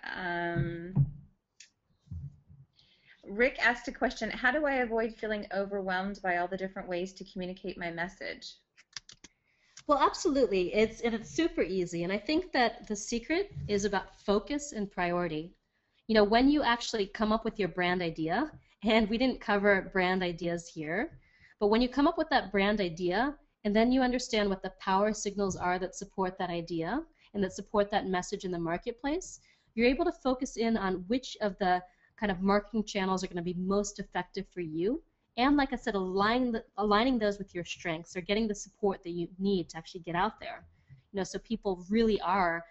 [SPEAKER 2] Rick asked a question, how do I avoid feeling overwhelmed by all the different ways to communicate my message?
[SPEAKER 1] Well, absolutely. It's super easy. And I think that the secret is about focus and priority. You know, when you actually come up with your brand idea, and we didn't cover brand ideas here, but when you come up with that brand idea, and then you understand what the power signals are that support that idea and that support that message in the marketplace, you're able to focus in on which of the kind of marketing channels are going to be most effective for you. And like I said, aligning those with your strengths or getting the support that you need to actually get out there. You know, so people really are,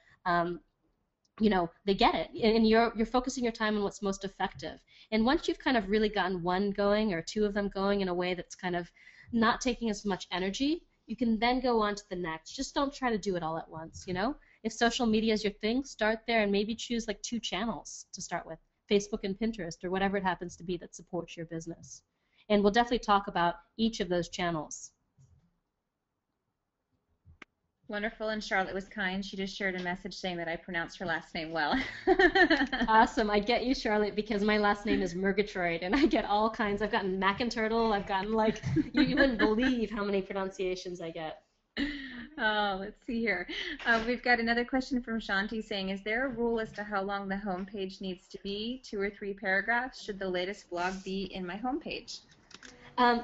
[SPEAKER 1] you know, they get it, and you're focusing your time on what's most effective. And once you've kind of really gotten one going or two of them going in a way that's kind of not taking as much energy, you can then go on to the next. Just don't try to do it all at once, you know? If social media is your thing, start there and maybe choose like 2 channels to start with, Facebook and Pinterest or whatever it happens to be that supports your business. And we'll definitely talk about each of those channels.
[SPEAKER 2] Wonderful, and Charlotte was kind. She just shared a message saying that I pronounced her last name well.
[SPEAKER 1] Awesome. I get you, Charlotte, because my last name is Murgatroyd, and I get all kinds. I've gotten Macinturtle. I've gotten, like, you wouldn't believe how many pronunciations I get.
[SPEAKER 2] Oh, let's see here. We've got another question from Shanti saying, is there a rule as to how long the homepage needs to be? 2 or 3 paragraphs? Should the latest blog be in my homepage?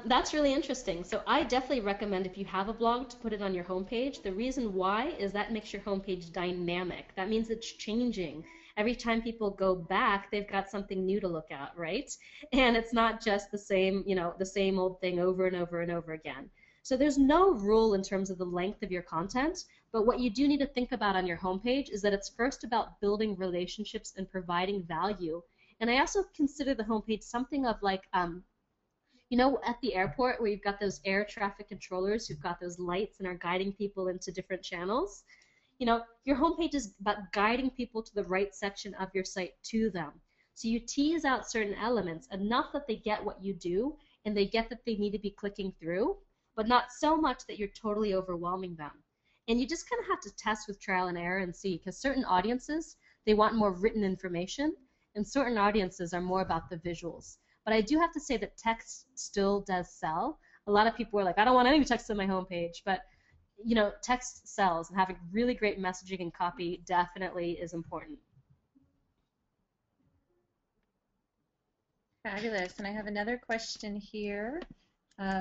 [SPEAKER 1] That's really interesting. So I definitely recommend if you have a blog to put it on your homepage. The reason why is that makes your homepage dynamic. That means it's changing. Every time people go back, they've got something new to look at, right? And it's not just the same, you know, the same old thing over and over and over again. So there's no rule in terms of the length of your content, but what you do need to think about on your homepage is that it's first about building relationships and providing value. And I also consider the homepage something of like, you know, at the airport where you've got those air traffic controllers who've got those lights and are guiding people into different channels, you know, your homepage is about guiding people to the right section of your site to them. So you tease out certain elements enough that they get what you do and they get that they need to be clicking through, but not so much that you're totally overwhelming them. And you just kind of have to test with trial and error and see, because certain audiences, they want more written information, and certain audiences are more about the visuals. But I do have to say that text still does sell. A lot of people are like, I don't want any text on my homepage, but you know, text sells, and having really great messaging and copy definitely is important.
[SPEAKER 2] Fabulous. And I have another question here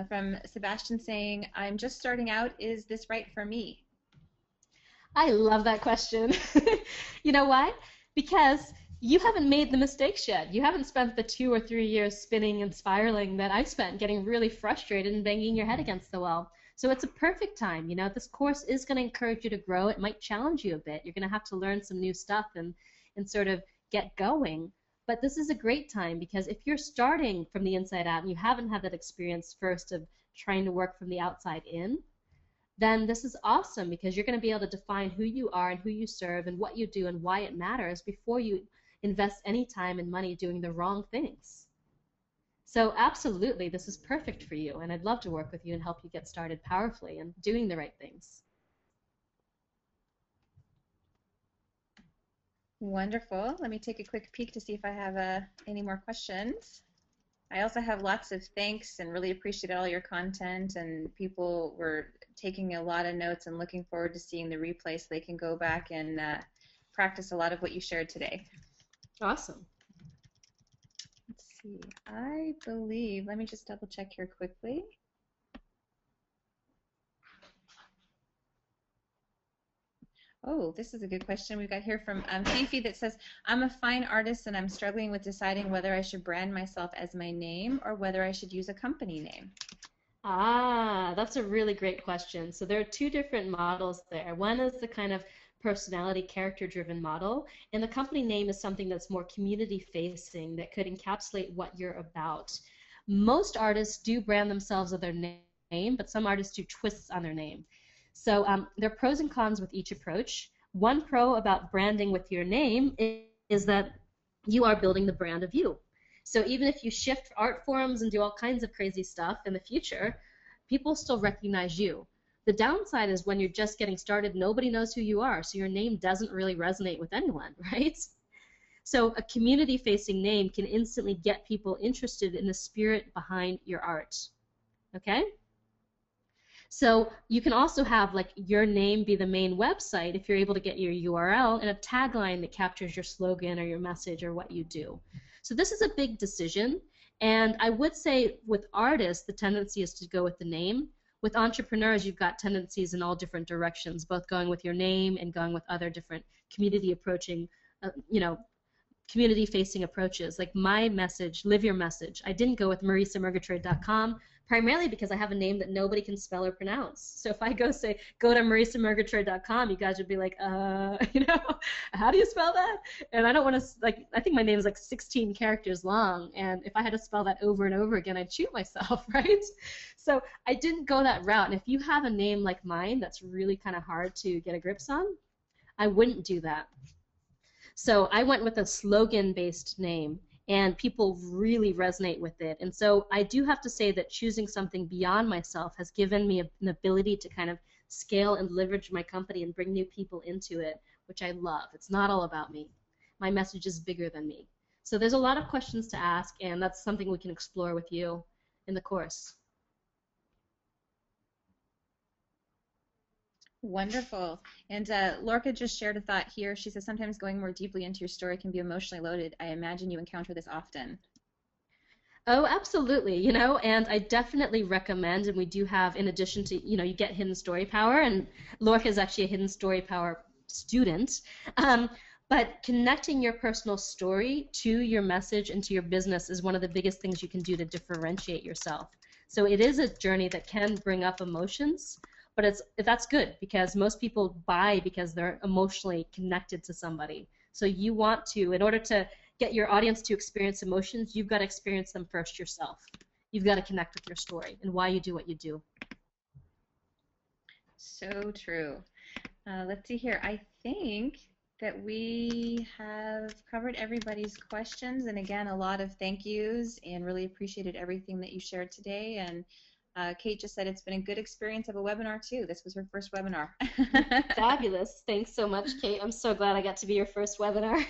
[SPEAKER 2] from Sebastian saying, I'm just starting out. Is this right for me?
[SPEAKER 1] I love that question. You know why? Because you haven't made the mistakes yet. You haven't spent the 2 or 3 years spinning and spiraling that I spent getting really frustrated and banging your head against the wall. So it's a perfect time. You know, this course is going to encourage you to grow. It might challenge you a bit. You're going to have to learn some new stuff and sort of get going. But this is a great time because if you're starting from the inside out and you haven't had that experience first of trying to work from the outside in, then this is awesome because you're going to be able to define who you are and who you serve and what you do and why it matters before you invest any time and money doing the wrong things. So absolutely, this is perfect for you, and I'd love to work with you and help you get started powerfully and doing the right things.
[SPEAKER 2] Wonderful. Let me take a quick peek to see if I have any more questions. I also have lots of thanks and really appreciate all your content, and people were taking a lot of notes and looking forward to seeing the replay so they can go back and practice a lot of what you shared today.
[SPEAKER 1] Awesome.
[SPEAKER 2] Let's see. I believe, let me just double check here quickly. Oh, this is a good question we've got here from Fifi that says, I'm a fine artist and I'm struggling with deciding whether I should brand myself as my name or whether I should use a company name.
[SPEAKER 1] Ah, that's a really great question. So there are two different models there. One is the kind of personality character driven model, and the company name is something that's more community facing that could encapsulate what you're about. Most artists do brand themselves with their name, but some artists do twists on their name. So there are pros and cons with each approach. One pro about branding with your name is that you are building the brand of you. So even if you shift art forms and do all kinds of crazy stuff in the future, people still recognize you. The downside is when you're just getting started, nobody knows who you are, so your name doesn't really resonate with anyone, right? So a community-facing name can instantly get people interested in the spirit behind your art, okay? So you can also have like your name be the main website if you're able to get your URL and a tagline that captures your slogan or your message or what you do. So this is a big decision, and I would say with artists the tendency is to go with the name. With entrepreneurs you've got tendencies in all different directions, both going with your name and going with other different community approaching, community-facing approaches. Like my message, live your message. I didn't go with marisamurgatroyd.com primarily because I have a name that nobody can spell or pronounce. So if I go to marisamurgatroyd.com, you guys would be like, how do you spell that? And I don't want to, I think my name is like 16 characters long, and if I had to spell that over and over again, I'd shoot myself, right? So I didn't go that route. And if you have a name like mine that's really kind of hard to get a grips on, I wouldn't do that. So I went with a slogan-based name, and people really resonate with it. And so I do have to say that choosing something beyond myself has given me an ability to kind of scale and leverage my company and bring new people into it, which I love. It's not all about me. My message is bigger than me. So there's a lot of questions to ask, and that's something we can explore with you in the course.
[SPEAKER 2] Wonderful. And Lorca just shared a thought here. She says sometimes going more deeply into your story can be emotionally loaded. I imagine you encounter this often.
[SPEAKER 1] Oh, absolutely, and I definitely recommend, and we do have, in addition to, you get hidden story power, and Lorca is actually a hidden story power student, but connecting your personal story to your message and to your business is one of the biggest things you can do to differentiate yourself. So it is a journey that can bring up emotions, but that's good because most people buy because they're emotionally connected to somebody. So you want to, in order to get your audience to experience emotions, you've got to experience them first yourself. You've got to connect with your story and why you do what you do.
[SPEAKER 2] So true. Let's see here. I think that we have covered everybody's questions, and again, a lot of thank yous, and really appreciated everything that you shared today. And Kate just said it's been a good experience of a webinar too. This was her first webinar.
[SPEAKER 1] Fabulous. Thanks so much, Kate. I'm so glad I got to be your first webinar.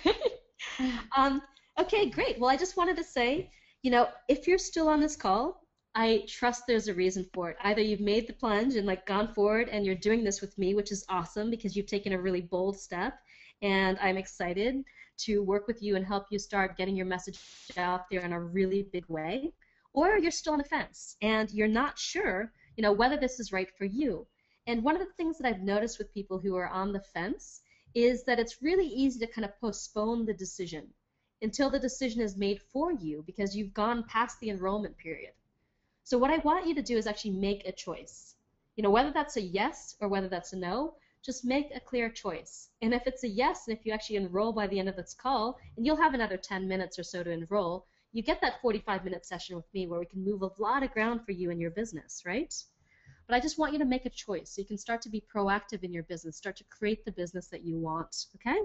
[SPEAKER 1] Okay, great. Well, I just wanted to say, if you're still on this call, I trust there's a reason for it. Either you've made the plunge and gone forward and you're doing this with me, which is awesome because you've taken a really bold step, and I'm excited to work with you and help you start getting your message out there in a really big way. Or you're still on the fence and you're not sure, whether this is right for you. And one of the things that I've noticed with people who are on the fence is that it's really easy to kind of postpone the decision until the decision is made for you because you've gone past the enrollment period. So what I want you to do is actually make a choice. Whether that's a yes or whether that's a no, just make a clear choice. And if it's a yes, and if you actually enroll by the end of this call, and you'll have another 10 minutes or so to enroll, you get that 45-minute session with me where we can move a lot of ground for you in your business, right? But I just want you to make a choice so you can start to be proactive in your business, start to create the business that you want, okay?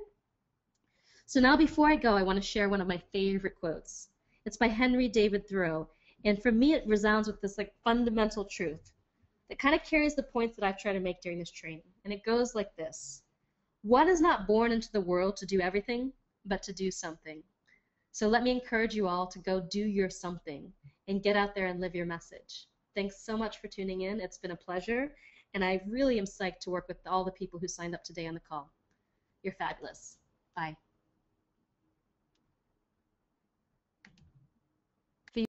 [SPEAKER 1] So now before I go, I want to share one of my favorite quotes. It's by Henry David Thoreau, and for me it resounds with this fundamental truth that kind of carries the points that I've tried to make during this training. And it goes like this: one is not born into the world to do everything, but to do something. So let me encourage you all to go do your something and get out there and live your message. Thanks so much for tuning in. It's been a pleasure, and I really am psyched to work with all the people who signed up today on the call. You're fabulous. Bye.